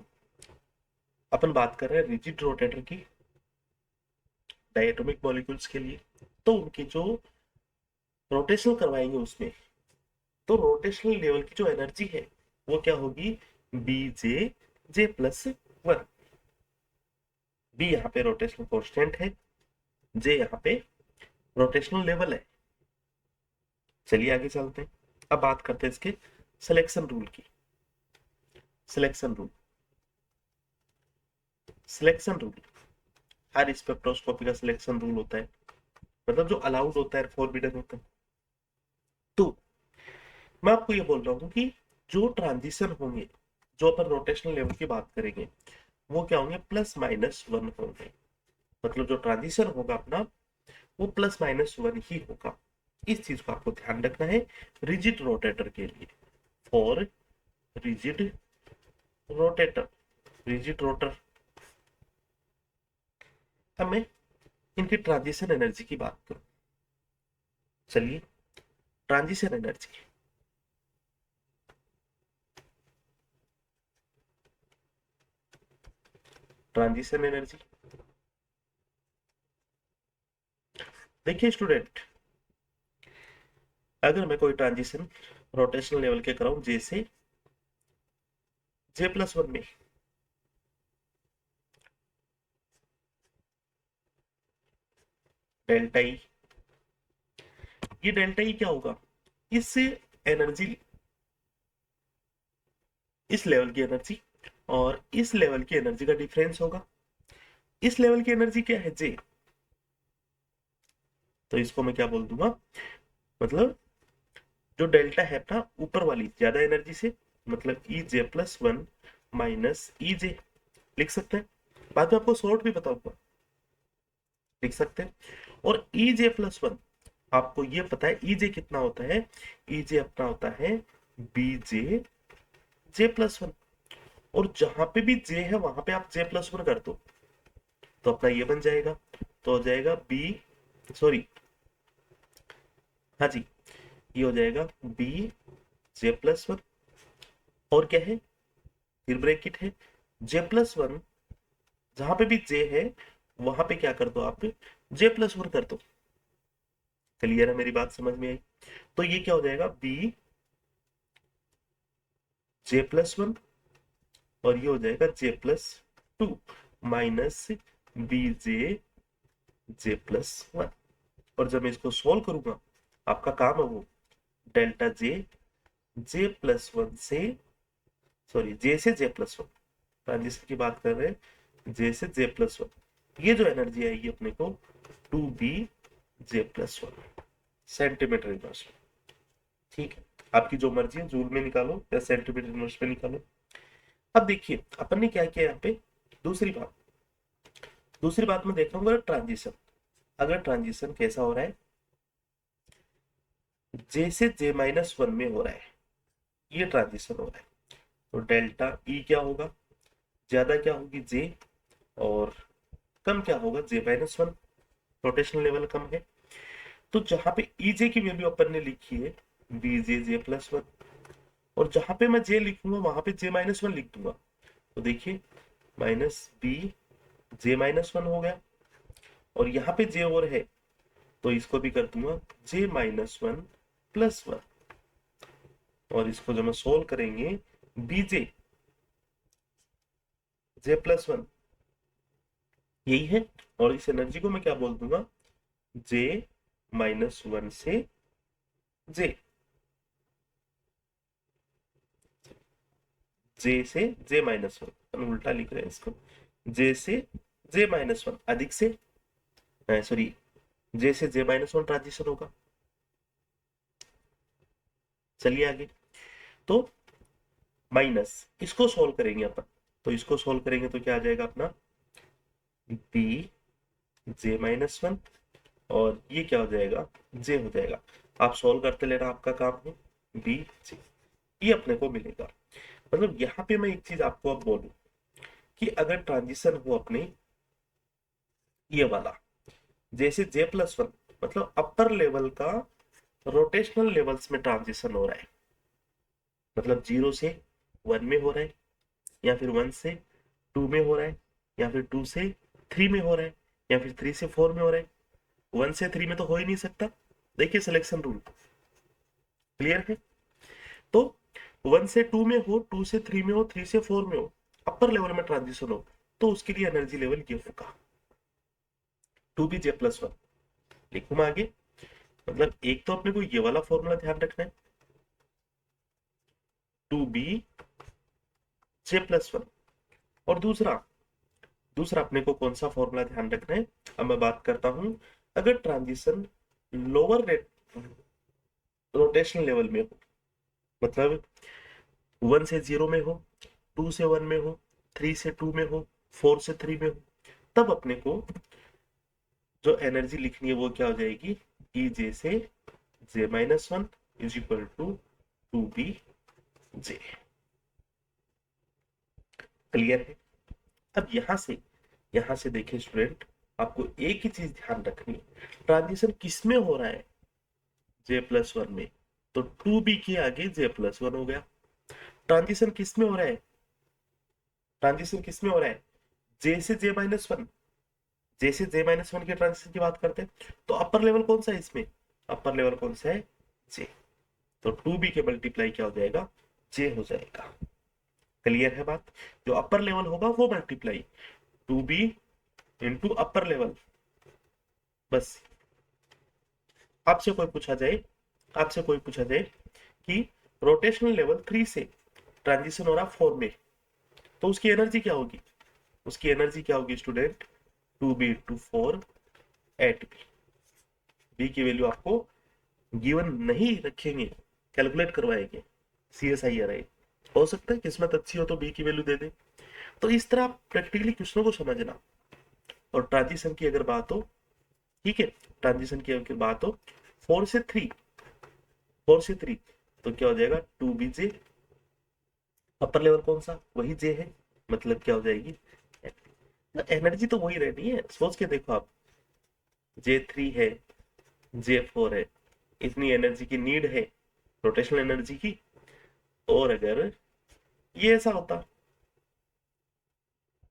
अपन बात कर रहे हैं रिजिड रोटेटर की, डायटोमिक मॉलिक्यूल्स के लिए, तो उनकी जो रोटेशन करवाएंगे उसमें, तो रोटेशनल लेवल की जो एनर्जी है वो क्या होगी, B J J plus one. B यहाँ पे रोटेशनल कांस्टेंट है, जे यहाँ पे रोटेशनल लेवल है। चलिए आगे चलते हैं। अब बात करते हैं इसके सिलेक्शन रूल की। सिलेक्शन रूल, सिलेक्शन रूल हर स्पेक्ट्रोस्कोपी का सिलेक्शन रूल होता है, मतलब जो अलाउड होता है, फॉरबिडन होता है। तो मैं आपको ये बोल रहा हूँ कि जो ट्रांजिशन होंगे, जो अपन रोटेशनल लेवल की बात करेंगे, वो क्या होंगे, +-1 होंगे। मतलब जो ट्रांजिशन होगा अपना वो +-1 ही होगा। इस चीज को आपको ध्यान रखना है रिजिड रोटेटर के लिए। For rigid rotator, rigid rotor. अब मैं इनकी ट्रांजिशन एनर्जी की बात करूं। चलिए ट्रांजिशन एनर्जी, ट्रांजिशन एनर्जी देखिए स्टूडेंट, अगर मैं कोई ट्रांजिशन रोटेशनल लेवल के कराऊं जैसे J+1 में, डेल्टा ई, ये डेल्टा ई क्या होगा, इस एनर्जी, इस लेवल की एनर्जी और इस लेवल की एनर्जी का डिफरेंस होगा। इस लेवल की एनर्जी क्या है, जे। तो इसको मैं क्या बोल दूंगा, मतलब जो डेल्टा है अपना ऊपर वाली ज्यादा एनर्जी से, मतलब EJ+1 माइनस EJ, लिख सकते हैं। बाद में आपको शॉर्ट भी बताऊंगा, लिख सकते हैं। और EJ+1 आपको ये पता है EJ कितना होता है, EJ अपना होता है BJ J+1। और जहां पे भी J है वहां पे आप J+1 कर दो तो अपना ये बन जाएगा, तो हो जाएगा बी, सॉरी, हाँ जी, ये हो जाएगा BJ+1। और क्या है, फिर ब्रैकेट है J+1, जहां पे भी J है वहां पे क्या कर दो आप, J+1 कर दो। क्लियर है, मेरी बात समझ में आई। तो ये क्या हो जाएगा, BJ+1 और ये हो जाएगा J+2 माइनस BJ+1। और जब मैं इसको सोल्व करूंगा, आपका काम है वो डेल्टा J+1 से, सॉरी J से J+1, ट्रांजिशन की बात कर रहे हैं, J से J+1, ये जो एनर्जी आएगी अपने को 2BJ+1 सेंटीमीटर इनवर्स में। ठीक है, आपकी जो मर्जी है, जूल में निकालो या सेंटीमीटर इनवर्स में निकालो। अब देखिए अपन ने क्या किया यहाँ पे, दूसरी बात, दूसरी बात में देख रहा हूँ ट्रांजिशन। अगर ट्रांजिशन कैसा हो रहा है, J से J-1 में हो रहा है, ये ट्रांजिशन हो रहा है, तो डेल्टा E क्या होगा, ज्यादा क्या होगी J और कम क्या होगा J-1, रोटेशनल लेवल कम है। तो जहां पे EJ की वैल्यू अपन ने लिखी है BJ J+1, और जहां पे मैं J लिखूंगा वहां पे J-1 लिख दूंगा। तो देखिए माइनस बी J-1 हो गया, और यहाँ पे J और है तो इसको भी कर दूंगा J-1 +1, और इसको जब हम सोल्व करेंगे बीजे J+1 यही है, और इस एनर्जी को मैं क्या बोल दूंगा, J-1 से J, J से J-1, उल्टा लिख रहे हैं इसको, J से J-1 अधिक से, सॉरी, J से J-1 ट्रांजिशन होगा। चलिए आगे, तो माइनस, इसको सोल्व करेंगे अपन, तो इसको सोल्व करेंगे तो क्या आ जाएगा अपना बी J-1, और ये क्या हो जाएगा, J हो जाएगा। आप सोल्व करते लेना, आपका काम है, बी J, ये अपने को मिलेगा। मतलब यहाँ पे मैं एक चीज आपको अब बोलूं कि अगर ट्रांजिशन हो अपने ये वाला, जैसे J+1, मतलब अपर लेवल का रोटेशनल लेवल्स में ट्रांजिशन हो रहा है, मतलब 0 से 1 में हो रहा है, या फिर 1 से 2 में हो रहा है, या फिर 2 से 3 में हो रहा है, या फिर 3 से 4 में हो रहा है। 1 से 3 में तो हो ही नहीं सकता, देखिए सिलेक्शन रूल क्लियर है। तो 1 से 2 में हो, 2 से 3 में हो, 3 से 4 में हो, अपर लेवल में ट्रांजिशन हो, तो उसके लिए एनर्जी लेवल ये होगा 2B J+1। लिखूं मैं आगे, मतलब एक तो अपने को ये वाला फॉर्मूला ध्यान रखना है, 2B J+1, और दूसरा दूसरा अपने को कौन सा फॉर्मूला ध्यान रखना है। अब मैं बात करता हूं, अगर transition lower rate rotational level में हो, मतलब 1 से 0 में हो, 2 से 1 में हो, 3 से 2 में हो, 4 से 3 में हो, तब अपने को जो एनर्जी लिखनी है वो क्या हो जाएगी, E से J-1 is equal to 2BJ। Clear है। अब यहां से देखिए स्टूडेंट, आपको एक ही चीज ध्यान रखनी है, ट्रांजिशन किस में हो रहा है, J+1 में, तो 2B के आगे J+1 हो गया। ट्रांजिशन किस में हो रहा है, ट्रांजिशन किस में हो रहा है, J से J-1, J से J-1 के ट्रांजिशन की बात करते हैं, तो अपर लेवल कौन सा है इसमें, अपर लेवल कौन सा है, J, तो 2B के मल्टीप्लाई क्या हो जाएगा, J हो जाएगा। क्लियर है बात, जो अपर लेवल होगा वो multiply 2B into upper level. बस आपसे कोई पूछा जाए कि रोटेशनल लेवल 3 से ट्रांजिशन हो रहा 4 में, तो उसकी एनर्जी क्या होगी, उसकी एनर्जी क्या होगी student, 2B into 4 eight B. B की वैल्यू आपको गिवन नहीं रखेंगे, कैलकुलेट करवाएंगे, CSIR हो सकता है किस्मत अच्छी हो तो बी की वैल्यू दे दे। तो इस तरह आप प्रैक्टिकली क्वेश्चनों को समझना। और ट्रांजिशन की अगर बात हो, ठीक है, ट्रांजिशन की अगर बात हो 4 से 3, 4 से 3, तो क्या हो जाएगा 2BJ, अपर लेवल कौन सा, वही J है, मतलब क्या हो जाएगी, एनर्जी तो वही रहनी है, सोच के देखो आप, J3 है, J4 है, इतनी एनर्जी की नीड है रोटेशनल एनर्जी की, और अगर ये ऐसा होता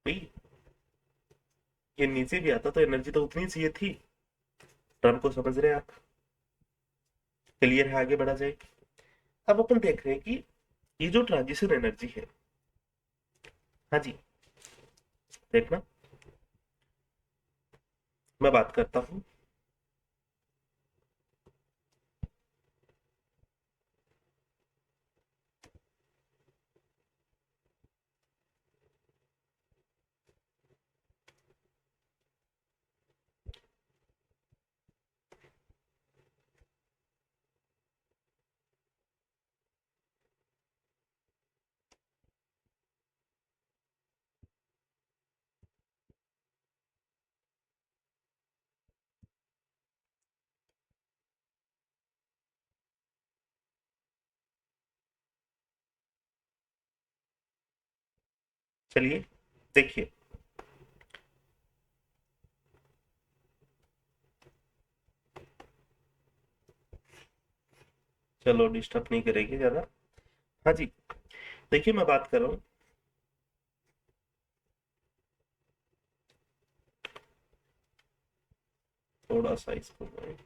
भाई, ये नीचे भी आता तो एनर्जी तो उतनी चाहिए थी। टर्म को समझ रहे हैं आप, क्लियर है, आगे बढ़ा जाए। अब अपन देख रहे हैं कि ये जो ट्रांजिशन एनर्जी है, हाँ जी, देखना मैं बात करता हूं, चलिए देखिए, चलो डिस्टर्ब नहीं करेंगे ज्यादा। हाँ जी, देखिए मैं बात कर रहा हूँ, थोड़ा सा इसको मैं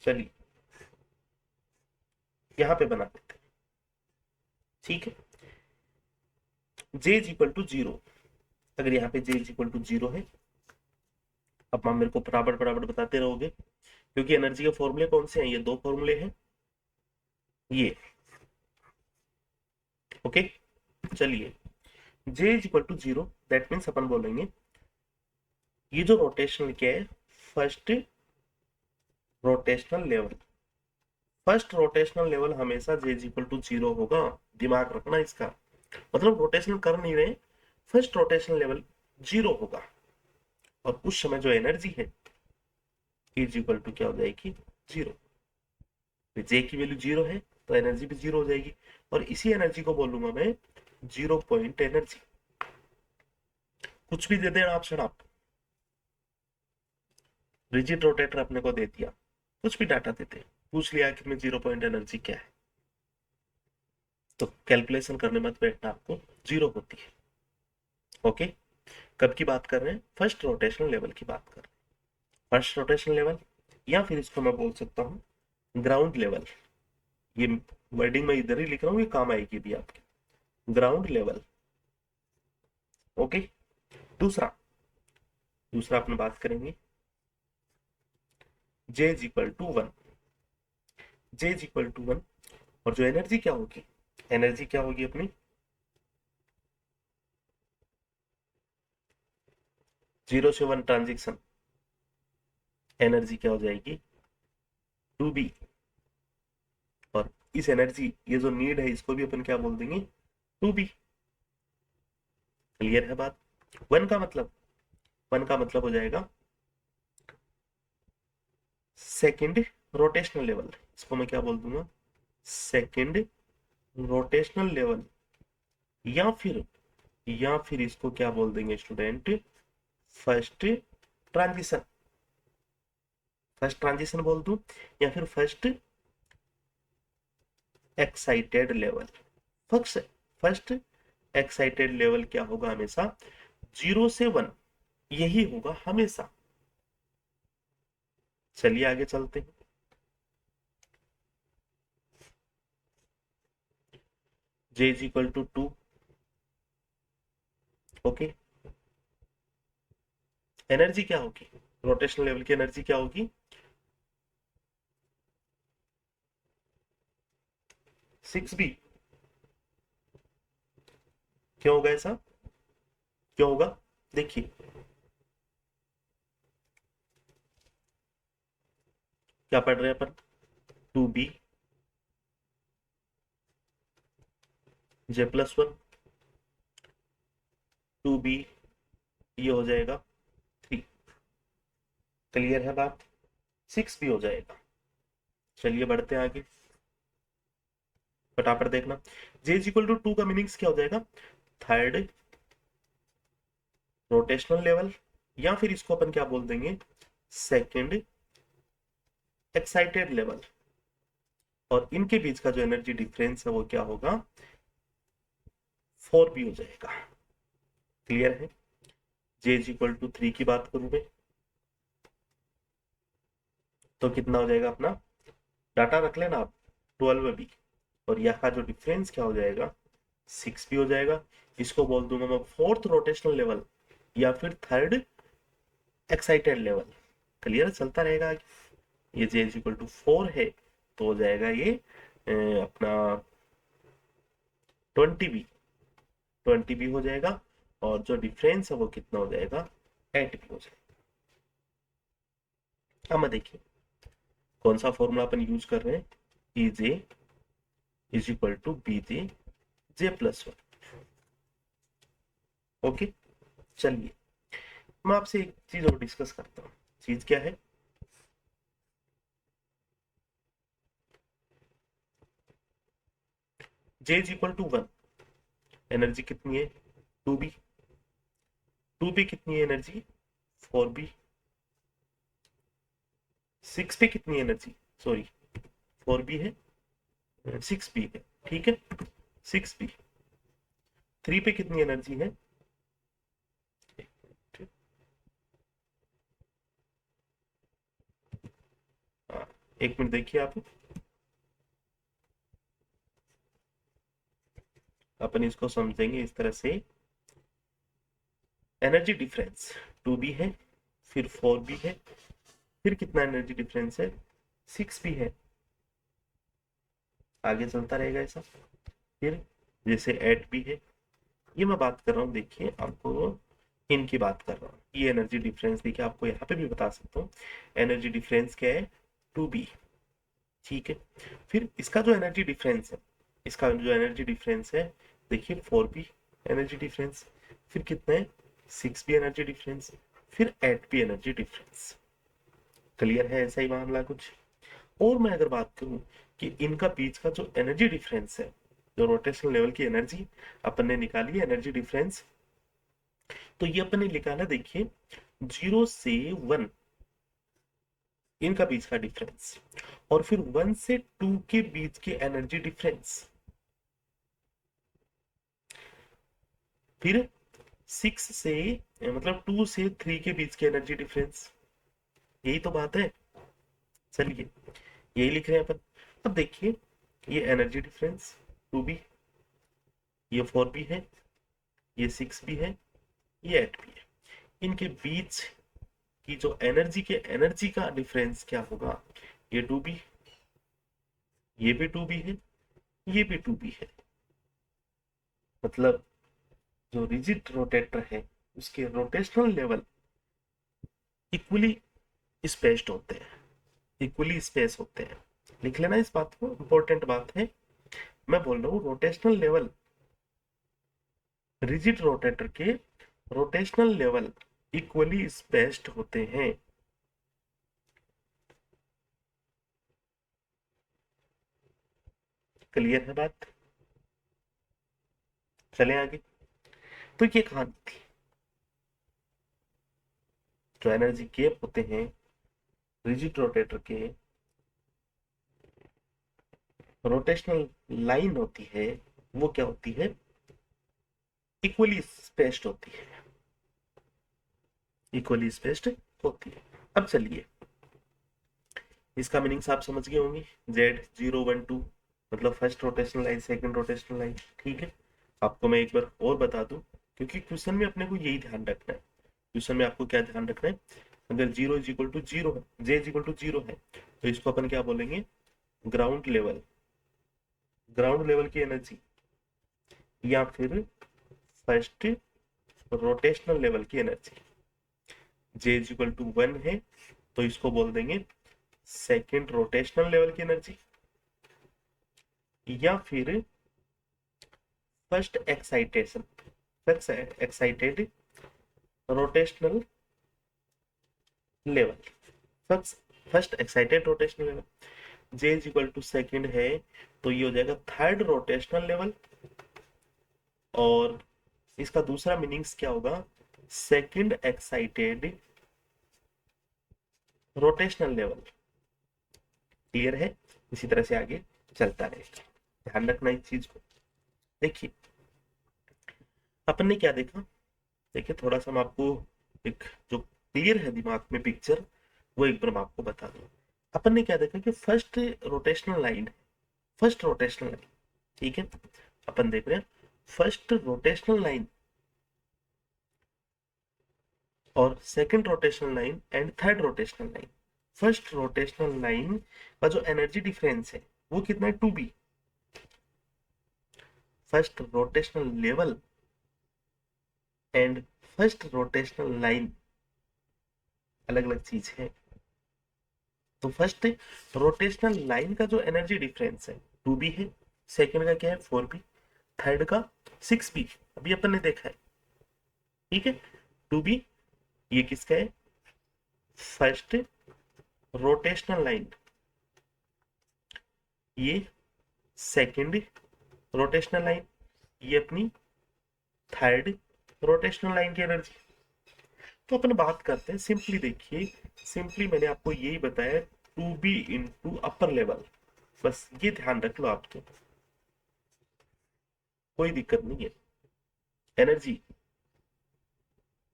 चलिए यहां पे बना देते हैं, ठीक है। J इज इक्वल टू 0, अगर यहाँ पे J इज इक्वल टू 0 है, अब आप मेरे को बराबर बराबर बताते रहोगे, क्योंकि एनर्जी के फॉर्मूले कौन से हैं, ये दो फॉर्मूले हैं ये, ओके। चलिए J is equal to 0, that means अपन बोलेंगे ये जो रोटेशनल क्या है, first rotational level, first rotational level हमेशा J इज इक्वल टू 0 होगा, दिमाग रखना इसका, मतलब रोटेशन कर नहीं रहे, फर्स्ट रोटेशनल लेवल 0 होगा, और उस समय जो एनर्जी है इज इक्वल टू क्या हो जाएगी, 0। J की वैल्यू 0 है तो एनर्जी भी 0 हो जाएगी, और इसी एनर्जी को बोलूंगा मैं 0 पॉइंट एनर्जी। कुछ भी दे देना ऑप्शन आप, रिजिड रोटेटर अपने को दे दिया, कुछ भी डाटा देते, पूछ लिया आखिर में 0 पॉइंट एनर्जी क्या है, तो कैलकुलेशन करने मत बैठना, आपको 0 होती है, ओके। कब की बात कर रहे हैं, फर्स्ट रोटेशनल लेवल की बात कर रहे हैं, फर्स्ट रोटेशनल लेवल, या फिर इसको मैं बोल सकता हूँ ग्राउंड लेवल, ये वर्डिंग में इधर ही लिख रहा हूँ, ये काम आएगी भी आपके, ग्राउंड लेवल, ओके। दूसरा दूसरा अपने बात करेंगे J is equal to 1, J is equal to 1, और जो एनर्जी क्या होगी, एनर्जी क्या होगी अपनी 0 से 1 ट्रांजिशन, एनर्जी क्या हो जाएगी 2B, और इस एनर्जी, ये जो नीड है, इसको भी अपन क्या बोल देंगे 2B। क्लियर है बात। वन का मतलब हो जाएगा सेकंड रोटेशनल लेवल, इसको मैं क्या बोल दूंगा सेकंड रोटेशनल लेवल, या फिर इसको क्या बोल देंगे student, first transition, first transition बोल दूं, या फिर first excited level. First excited level क्या होगा हमेशा 0 से 1, यही होगा हमेशा। चलिए आगे चलते हैं, J is equal to 2, okay. Energy क्या होगी, रोटेशनल लेवल की एनर्जी क्या होगी 6B। क्यों होगा ऐसा, क्यों होगा, देखिए क्या पढ़ रहे हैं अपन, 2B J प्लस 1, 2B ये हो जाएगा 3, क्लियर है बात, 6B हो जाएगा। चलिए बढ़ते हैं आगे, फटाफट देखना, J इज इक्वल टू 2 का मीनिंग्स क्या हो जाएगा, थर्ड रोटेशनल लेवल, या फिर इसको अपन क्या बोल देंगे सेकंड एक्साइटेड लेवल, और इनके बीच का जो एनर्जी डिफरेंस है वो क्या होगा 4B हो जाएगा। क्लियर है। J इज इक्वल टू 3 की बात करूं मैं तो कितना हो जाएगा अपना, डाटा रख लेना आप 12B, और यहाँ जो डिफरेंस क्या हो जाएगा 6B हो जाएगा। इसको बोल दूंगा मैं फोर्थ रोटेशनल लेवल, या फिर थर्ड एक्साइटेड लेवल। क्लियर चलता रहेगा। ये J इज इक्वल टू 4 है तो हो जाएगा ये अपना 20B हो जाएगा, और जो डिफरेंस है वो कितना हो जाएगा 8B हो जाएगा। अब मैं देखिए कौन सा फॉर्मूला अपन यूज कर रहे हैं, EJ is equal to BJ J plus 1, okay. चलिए मैं आपसे एक चीज और डिस्कस करता हूँ, चीज क्या है, J is equal to 1, energy कितनी है 2B, 2B कितनी है एनर्जी 4B, 6 पे कितनी एनर्जी, सॉरी 4B है 6B है, ठीक है 6B, 3 पे कितनी एनर्जी है, एक मिनट देखिए आप, अपन इसको समझेंगे इस तरह से। एनर्जी डिफरेंस 2b है, फिर 4b है, फिर कितना एनर्जी डिफरेंस है, 6b है। आगे चलता रहेगा ऐसा। फिर जैसे 8b है, ये मैं बात कर रहा हूँ, देखिए आपको इनकी बात कर रहा हूँ। ये एनर्जी डिफरेंस देखिए, आपको यहाँ पे भी बता सकता हूँ। एनर्जी डिफरेंस क्या है, 2b। ठीक है। फिर इसका जो एनर्जी डिफरेंस है, इसका जो एनर्जी डिफरेंस है, देखिए 4b एनर्जी डिफरेंस, फिर कितना है, 6b एनर्जी डिफरेंस, फिर 8b एनर्जी डिफरेंस। क्लियर है ऐसा ही मामला कुछ। और मैं अगर बात करूं कि इनका बीच का जो एनर्जी डिफरेंस है, जो रोटेशनल लेवल की एनर्जी अपन ने निकाली है, एनर्जी डिफरेंस, तो ये अपन ने निकाला, देखिए 0 से 1 इनका बीच का डिफरेंस, और फिर 1 से 2 के बीच के एनर्जी डिफरेंस, फिर 6 से मतलब 2 से 3 के बीच के एनर्जी डिफरेंस। यही तो बात है। चलिए यही लिख रहे हैं अपन। अब देखिए, ये एनर्जी डिफरेंस 2b, ये 4b है, ये 6b है, ये 8b है। इनके बीच की जो एनर्जी का डिफरेंस क्या होगा, ये 2b, ये भी 2b है, ये भी 2b है। मतलब जो रिजिड रोटेटर है, उसके रोटेशनल लेवल इक्वली स्पेस्ड होते हैं, इक्वली स्पेस होते हैं। लिख लेना इस बात को, इंपॉर्टेंट बात है। मैं बोल रहा हूँ रोटेशनल लेवल, रिजिड रोटेटर के रोटेशनल लेवल इक्वली स्पेस्ड होते हैं। क्लियर है बात। चले आगे। तो ये कहानी थी। जो एनर्जी गैप होते हैं रिजिड रोटेटर के, रोटेशनल लाइन होती है, वो क्या होती है, इक्वली स्पेस्ड होती है, इक्वली स्पेस्ड होती है। अब चलिए, इसका मीनिंग आप समझ गए होंगे। Z012 मतलब first rotational line, second rotational line. ठीक है। आपको मैं एक बार और बता दूं, क्योंकि क्वेश्चन में अपने को यही ध्यान रखना है। क्वेश्चन में आपको क्या ध्यान रखना है, अगर 0 है, J0 है, तो इसको अपन क्या बोलेंगे, ग्राउंड लेवल, ग्राउंड लेवल की एनर्जी, या फिर फर्स्ट रोटेशनल लेवल की एनर्जी। J1 है, तो इसको बोल देंगे सेकेंड रोटेशनल लेवल की एनर्जी, या फिर first excitation, first excited rotational level, first excited rotational level. J is equal to second है, तो ये हो जाएगा थर्ड रोटेशनल लेवल। और इसका दूसरा मीनिंग्स क्या होगा, second excited rotational level. Clear है। इसी तरह से आगे चलता रहेगा, ध्यान रखना इस चीज को। देखिए अपन ने क्या देखा, देखिए थोड़ा सा मैं आपको एक जो क्लियर है दिमाग में पिक्चर, वो एक बार मैं आपको बता दूं। अपन ने क्या देखा कि first rotational line, first rotational line, ठीक है, अपन देख रहे हैं फर्स्ट रोटेशनल लाइन और second rotational line and third rotational line. First rotational line का जो एनर्जी डिफरेंस है वो कितना है, 2b। First rotational level and first rotational line अलग अलग चीज है। तो फर्स्ट रोटेशनल लाइन का जो एनर्जी डिफरेंस है 2b है, सेकंड का क्या है 4b, थर्ड का 6b, अभी अपन ने देखा है। ठीक है, 2b ये किसका है, फर्स्ट रोटेशनल लाइन, ये सेकंड रोटेशनल लाइन, ये अपनी थर्ड रोटेशनल लाइन की एनर्जी। तो अपन बात करते हैं सिंपली, देखिए सिंपली मैंने आपको यही बताया, 2b इंटू अपर लेवल, बस ये ध्यान रख लो आपको, कोई दिक्कत नहीं है, एनर्जी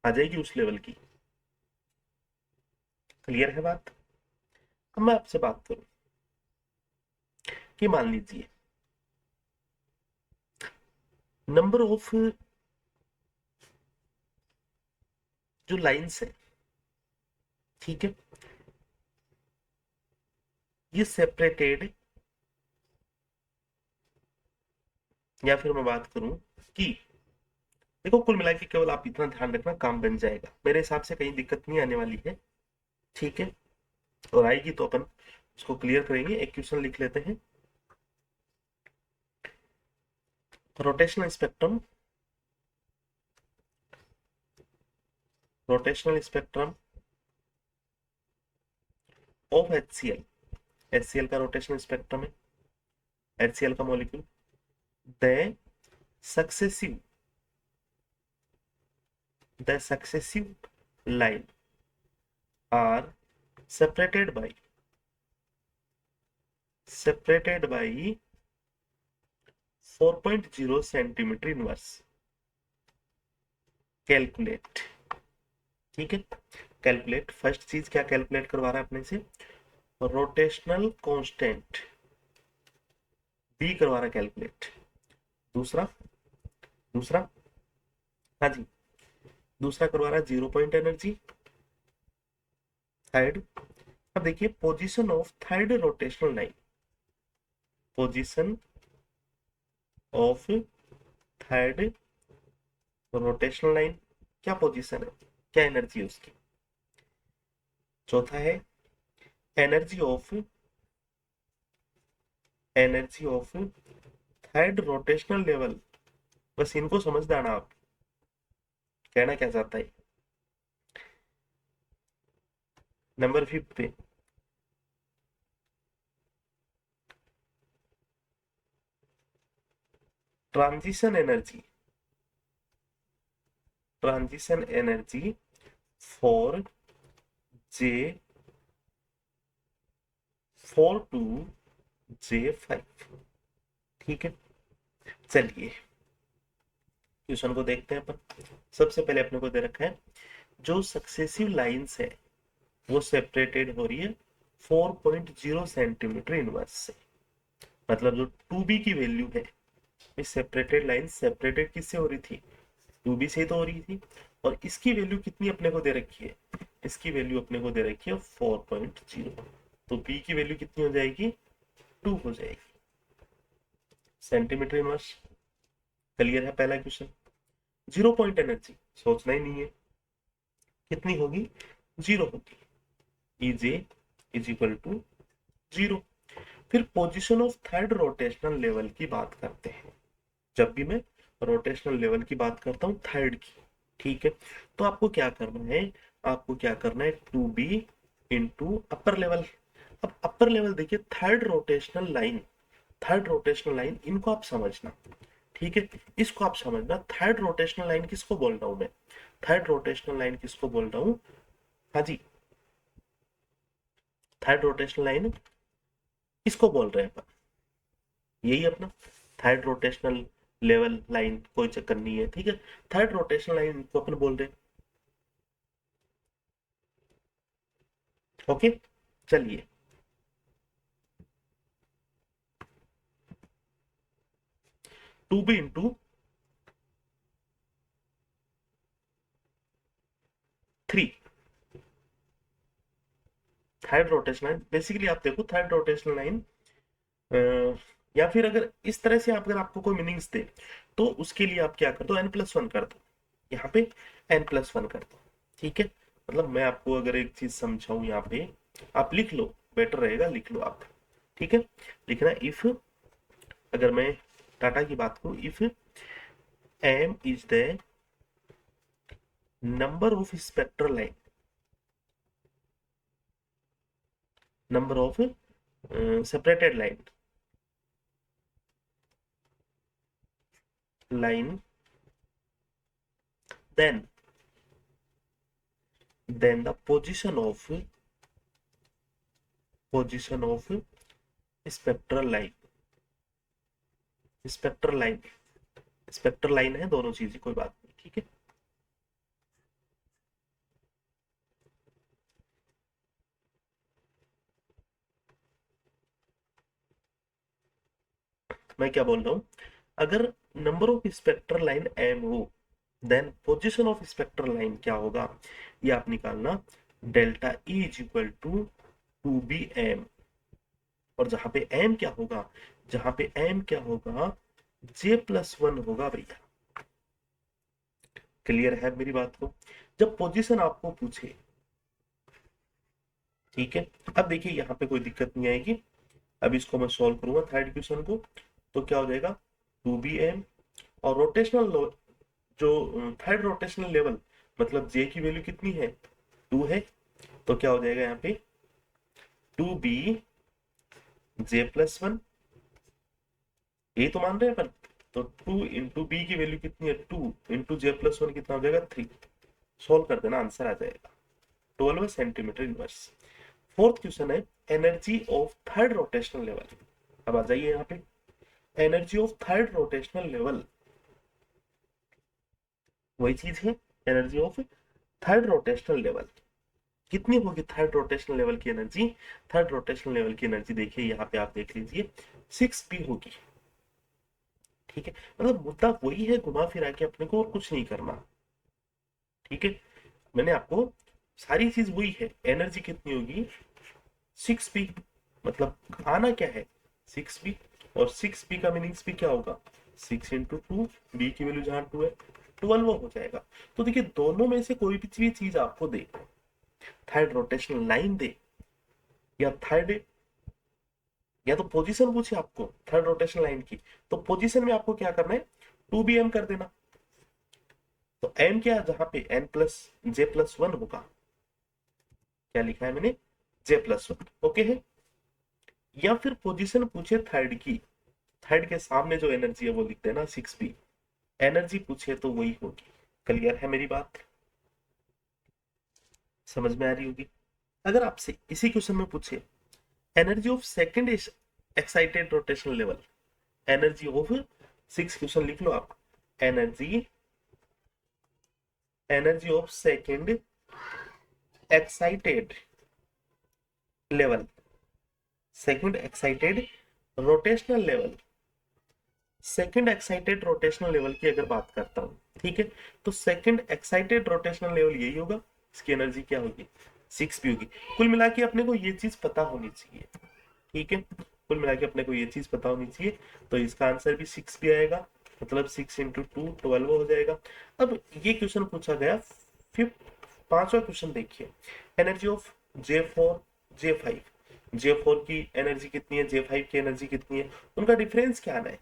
आ जाएगी उस लेवल की। क्लियर है बात। अब मैं आपसे बात करूं, कि मान लीजिए नंबर ऑफ जो लाइंस है, ठीक है, ये सेपरेटेड, या फिर मैं बात करूं कि देखो कुल मिला के केवल आप इतना ध्यान रखना, काम बन जाएगा मेरे हिसाब से, कहीं दिक्कत नहीं आने वाली है, ठीक है। और आएगी तो अपन उसको क्लियर करेंगे। एक क्वेश्चन लिख लेते हैं। Rotational spectrum, rotational spectrum of HCl, HCl का रोटेशनल स्पेक्ट्रम है, HCl का molecule, the successive, the successive line are separated by, separated by 4.0 centimetre inverse. Calculate, ठीक है, कैलकुलेट। फर्स्ट चीज क्या कैलकुलेट करवा रहा है अपने से, रोटेशनल कांस्टेंट बी करवा रहा है कैलकुलेट। दूसरा, दूसरा, हाँ जी, दूसरा करवा रहा है 0 पॉइंट एनर्जी। थर्ड, अब देखिए position of third rotational line, position of third rotational line, क्या पोजीशन है, क्या एनर्जी है उसकी। चौथा है energy of, energy of third rotational level. बस इनको समझ आना आप कहना क्या चाहता है। नंबर 5 पे transition energy, transition energy for J 4 to J5, ठीक है। चलिए क्वेश्चन को देखते हैं अपन। सबसे पहले अपने को दे रखा है जो सक्सेसिव लाइंस है वो सेपरेटेड हो रही है 4.0 सेंटीमीटर इनवर्स से। मतलब जो 2b की वैल्यू है, इस सेपरेटेड लाइन सेपरेटेड किससे हो रही थी, 2b से ही तो हो रही थी। और इसकी वैल्यू कितनी अपने को दे रखी है, इसकी वैल्यू अपने को दे रखी है 4.0, तो b की वैल्यू कितनी हो जाएगी, 2 हो जाएगी सेंटीमीटर इनवर्स। क्लियर है पहला क्वेश्चन। 0 पॉइंट एनर्जी सोचना ही नहीं है, कितनी होगी, 0 होगी, EJ इज इक्वल टू 0। फिर position of third rotational level की बात करते हैं। जब भी मैं रोटेशनल लेवल की बात करता हूं थर्ड की, ठीक है, तो आपको क्या करना है, आपको क्या करना है, 2b इंटू अपर लेवल। अब अपर लेवल देखिए, third rotational line, third rotational line, इनको आप समझना, ठीक है, इसको आप समझना। थर्ड रोटेशनल लाइन किसको बोल रहा हूं मैं, थर्ड रोटेशनल लाइन किसको बोल रहा हूं, हाँ जी, थर्ड रोटेशनल लाइन किसको बोल रहे हैं अपन, यही अपना थर्ड रोटेशनल लेवल लाइन, कोई चक्कर नहीं है, ठीक है। थर्ड रोटेशनल लाइन को अपन बोल रहे हैं, ओके। चलिए 2b into 3, third rotational line. Basically आप देखो थर्ड रोटेशनल लाइन, या फिर अगर इस तरह से आप, अगर आपको कोई मीनिंग्स दे तो उसके लिए आप क्या कर दो, n+1 कर दो, यहाँ पे n+1 कर दो, ठीक है। मतलब मैं आपको अगर एक चीज समझाऊं यहाँ पे, आप लिख लो, बेटर रहेगा लिख लो आप, ठीक है। लिखना इफ, अगर मैं टाटा की बात करूं, if m is the number of spectral line, number of separated line, line, then the position of spectral line, spectral line, spectral line है दोनों चीजें, कोई बात नहीं, ठीक है। मैं क्या बोल रहा हूँ, अगर number of spectral line m हो, then position of spectral line क्या होगा, ये आप निकालना, delta E is equal to 2bm। और जहां पे m क्या होगा, जहां पे m क्या होगा, j+1 होगा भैया। क्लियर है मेरी बात को? जब पोजीशन आपको पूछे, ठीक है, अब देखिए यहाँ पे कोई दिक्कत नहीं आएगी। अब इसको मैं सॉल्व करूंगा थर्ड क्वेश्चन को, तो क्या हो जाएगा, 2bm, और रोटेशनल जो थर्ड रोटेशनल लेवल, मतलब जे की वैल्यू कितनी है, 2 है, तो क्या हो जाएगा यहाँ पे 2b j+1, यही तो मान रहे हैं अपन। तो 2 इंटू बी की वैल्यू कितनी है, 2 इंटू j+1 कितना हो जाएगा, 3। सॉल्व कर देना, आंसर आ जाएगा 12 सेंटीमीटर इनवर्स। फोर्थ क्वेश्चन है energy of third rotational level. अब आ जाइए यहाँ पे, energy of third rotational level, वही चीज है, energy of third rotational level कितनी होगी, थर्ड रोटेशनल लेवल की एनर्जी, थर्ड रोटेशनल लेवल की एनर्जी देखिए यहाँ पे आप देख लीजिए 6p होगी। ठीक है, मतलब मुद्दा वही है, घुमा फिरा के अपने को और कुछ नहीं करना। ठीक है, मैंने आपको सारी चीज वही है, एनर्जी कितनी होगी 6p, मतलब आना क्या है 6p, और 6p का मीनिंग भी क्या होगा, 6 × 2, b की वैल्यू जहां 2 है 12 हो जाएगा। तो देखिए दोनों में से कोई भी चीज आपको दे, थर्ड रोटेशनल लाइन दे, या थर्ड, या तो पोजीशन पूछे आपको थर्ड रोटेशन लाइन की, तो पोजीशन में आपको क्या करना है, 2bm कर देना। तो m क्या है, जहां पे n+j+1 होगा, क्या लिखा है मैंने, j+1, ओके है। या फिर पोजीशन पूछे थर्ड की, थर्ड के सामने जो एनर्जी है वो लिख देना 6p, एनर्जी पूछे तो वही होगी। क्लियर है मेरी बात, समझ में आ रही होगी। अगर आपसे इसी क्वेश्चन में पूछे energy of second excited rotational level, energy of 6, question लिख लो आप, energy, energy of second excited level, second excited rotational level, second excited rotational level की अगर बात करता हूं, ठीक है, तो सेकंड एक्साइटेड रोटेशनल लेवल यही होगा, इसकी एनर्जी क्या होगी, 6p होगी। कुल मिला के अपने को ये चीज पता होनी चाहिए, ठीक है, कुल मिला के अपने को ये चीज पता होनी चाहिए। तो इसका आंसर भी 6p आएगा, मतलब 6 × 2 12 हो जाएगा। अब ये क्वेश्चन पूछा गया, फिफ्थ पांचवा क्वेश्चन देखिए, energy of J4 J5, J4 की एनर्जी कितनी है, J5 की एनर्जी कितनी है, उनका डिफरेंस क्या आना है,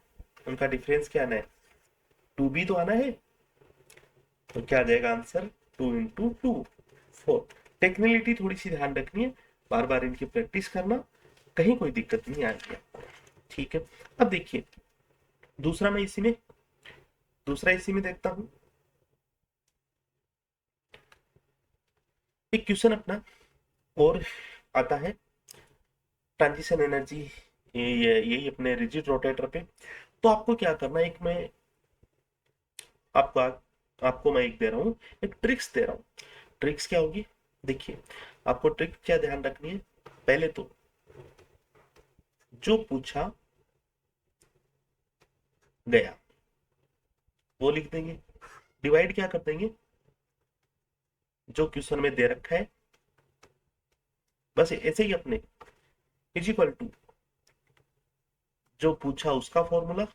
उनका डिफरेंस क्या आना है, 2b तो आना है, तो क्या आ जाएगा आंसर, 2 × 2 4। टेक्निकलिटी थोड़ी सी ध्यान रखनी है, बार बार इनकी प्रैक्टिस करना, कहीं कोई दिक्कत नहीं आएगी आपको। ठीक है, अब देखिए दूसरा, मैं इसी में दूसरा इसी में देखता हूं, एक क्वेश्चन अपना और आता है, ट्रांजिशन एनर्जी, यही अपने रिजिड रोटेटर पे। तो आपको क्या करना है, एक मैं आपको आपको मैं एक दे रहा हूँ, एक ट्रिक्स दे रहा हूँ। ट्रिक्स क्या होगी, देखिए आपको ट्रिक क्या ध्यान रखनी है, पहले तो जो पूछा गया वो लिख देंगे, डिवाइड क्या कर देंगे, जो क्वेश्चन में दे रखा है, बस ऐसे ही अपने, इज इक्वल टू जो पूछा उसका फॉर्मूला,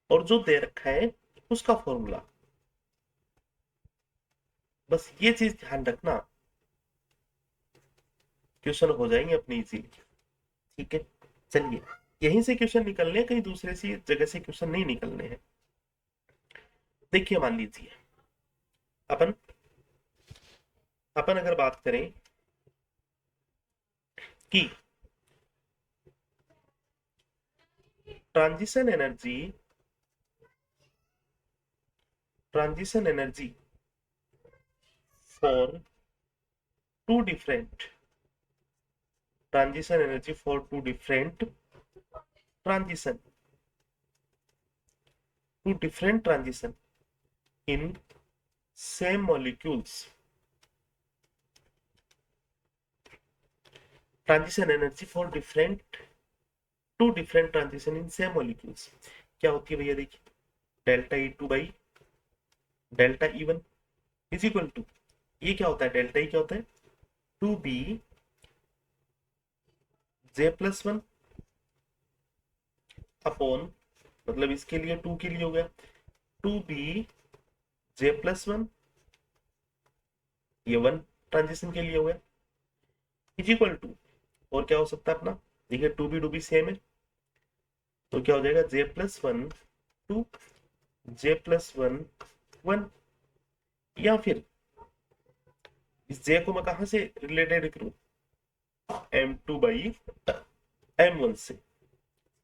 और जो दे रखा है उसका फॉर्मूला, बस ये चीज ध्यान रखना, क्वेश्चन हो जाएंगे अपनी इजीली। ठीक है, चलिए यहीं से क्वेश्चन निकलने हैं, कहीं दूसरे सी जगह से क्वेश्चन नहीं निकलने हैं। देखिए मान लीजिए अपन अपन अगर बात करें कि transition energy, transition energy for two different, transition energy for two different transition, two different transition in same molecules, transition energy for different two different transition in same molecules क्या होती है भैया, देखिए delta E2 by delta E1 is equal to, ये क्या होता है, delta E क्या होता है, 2B J+1 अपॉन, मतलब इसके लिए 2 के लिए हो गया 2B J+1, ये 1 ट्रांजिशन के लिए हो गया, इज इक्वल टू, और क्या हो सकता है अपना, देखिए 2B सेम है, तो क्या हो जाएगा J+1 2 J+1 1, या फिर इस J को मैं कहां से रिलेटेड करूं, M2 बाई M1 से,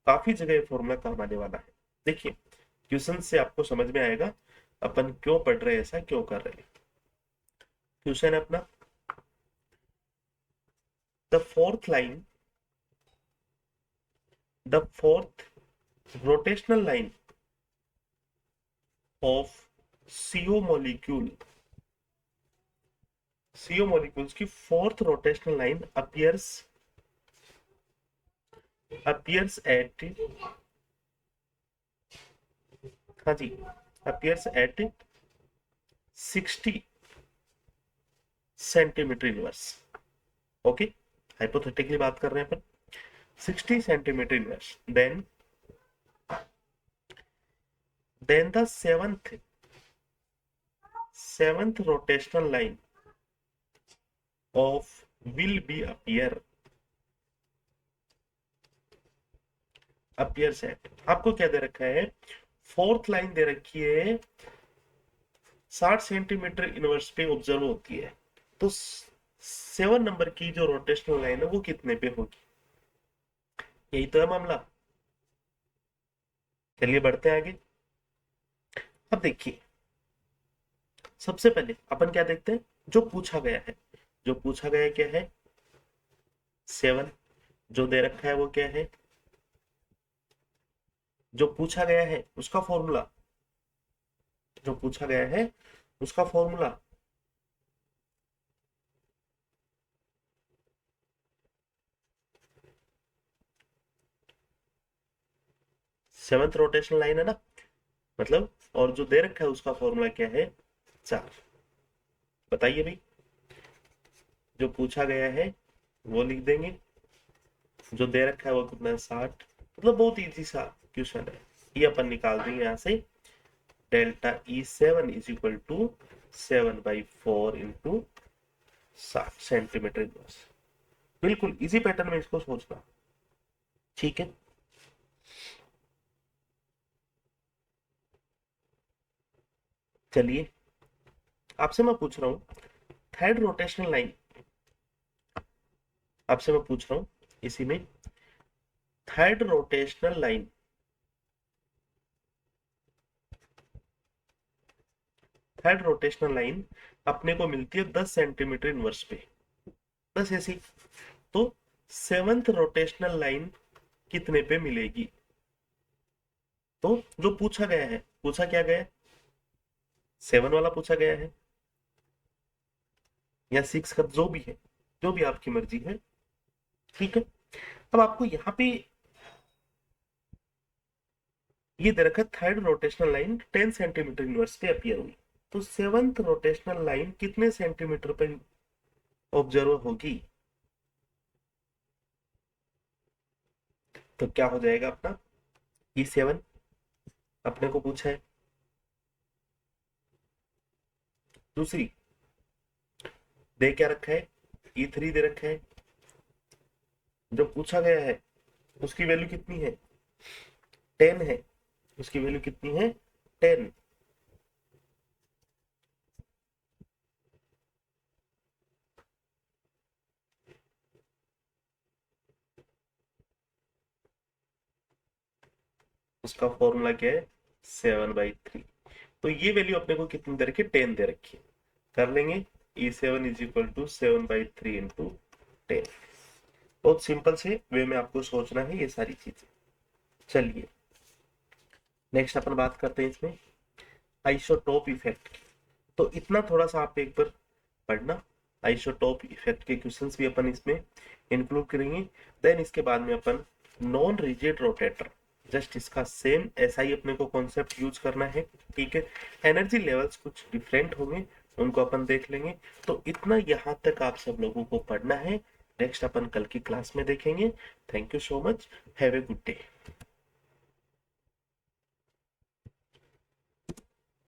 काफी जगह ये फॉर्मूला काम आने वाला है। देखिए क्वेश्चन से आपको समझ में आएगा अपन क्यों पढ़ रहे हैं, ऐसा क्यों कर रहे हैं। क्वेश्चन है अपना, the fourth rotational line of CO molecules की fourth rotational line appears at, हाँ जी, appears at 60 centimetre inverse. Okay, hypothetically बात कर रहे हैं अपन, 60 centimetre inverse, then the seventh rotational line of will be appears at, आपको क्या दे रखा है, फोर्थ लाइन दे रखी है 60 सेंटीमीटर इनवर्स पे ऑब्जर्व होती है, तो 7 नंबर की जो रोटेशनल लाइन है वो कितने पे होगी, यही तो है मामला। चलिए बढ़ते हैं आगे। अब देखिए सबसे पहले अपन क्या देखते हैं, जो पूछा गया है, जो पूछा गया है क्या है 7, जो दे रखा है वो क्या है, जो पूछा गया है उसका फॉर्मूला, जो पूछा गया है उसका फॉर्मूला, सेवंथ रोटेशनल लाइन है ना, मतलब, और जो दे रखा है उसका फॉर्मूला क्या है 4। बताइए भाई, जो पूछा गया है वो लिख देंगे, जो दे रखा है वो कितना है 60, मतलब बहुत इजी सा क्वेश्चन है, ये अपन निकाल देंगे यहाँ से, delta E7 is equal to 7/4 into 60 centimetre inverse. बिल्कुल इजी पैटर्न में इसको सोचना, ठीक है। चलिए आपसे मैं पूछ रहा हूं, थर्ड रोटेशनल लाइन, आपसे मैं पूछ रहा हूं इसी में, third rotational line, third rotational line अपने को मिलती है 10 सेंटीमीटर इनवर्स पे, 10 ऐसी, तो सेवंथ रोटेशनल लाइन कितने पे मिलेगी, तो जो पूछा गया है, पूछा क्या गया है 7 वाला पूछा गया है, या 6 का, जो भी है, जो भी आपकी मर्जी है, ठीक है। अब आपको यहाँ पे ये दे रखा है third rotational line 10 centimetre inverse पे अपियर हुई, तो सेवंथ रोटेशनल लाइन कितने सेंटीमीटर पे ऑब्जर्व होगी, तो क्या हो जाएगा अपना, E7 अपने को पूछा है, दूसरी दे क्या रखा है E3 दे रखा है, जो पूछा गया है उसकी वैल्यू कितनी है 10 है, उसकी वैल्यू कितनी है 10, उसका फॉर्मूला क्या है 7/3, तो ये वैल्यू अपने को कितनी दे रखी है 10 दे रखी है, कर लेंगे E7 is equal to 7/3 into 10, बहुत सिंपल से वे में आपको सोचना है ये सारी चीजें। चलिए नेक्स्ट अपन बात करते हैं इसमें आइसोटोप इफेक्ट की, तो इतना थोड़ा सा आप एक बार पढ़ना, आइसोटोप इफेक्ट के क्वेश्चंस भी अपन इसमें इंक्लूड करेंगे। देन इसके बाद में अपन नॉन रिजिड रोटेटर, जस्ट इसका सेम ऐसा ही अपने को कॉन्सेप्ट यूज करना है, ठीक है। एनर्जी लेवल्स कुछ डिफरेंट होंगे, उनको अपन देख लेंगे। तो इतना यहाँ तक आप सब लोगों को पढ़ना है। नेक्स्ट अपन कल की क्लास में देखेंगे। Thank you so much, have a good day.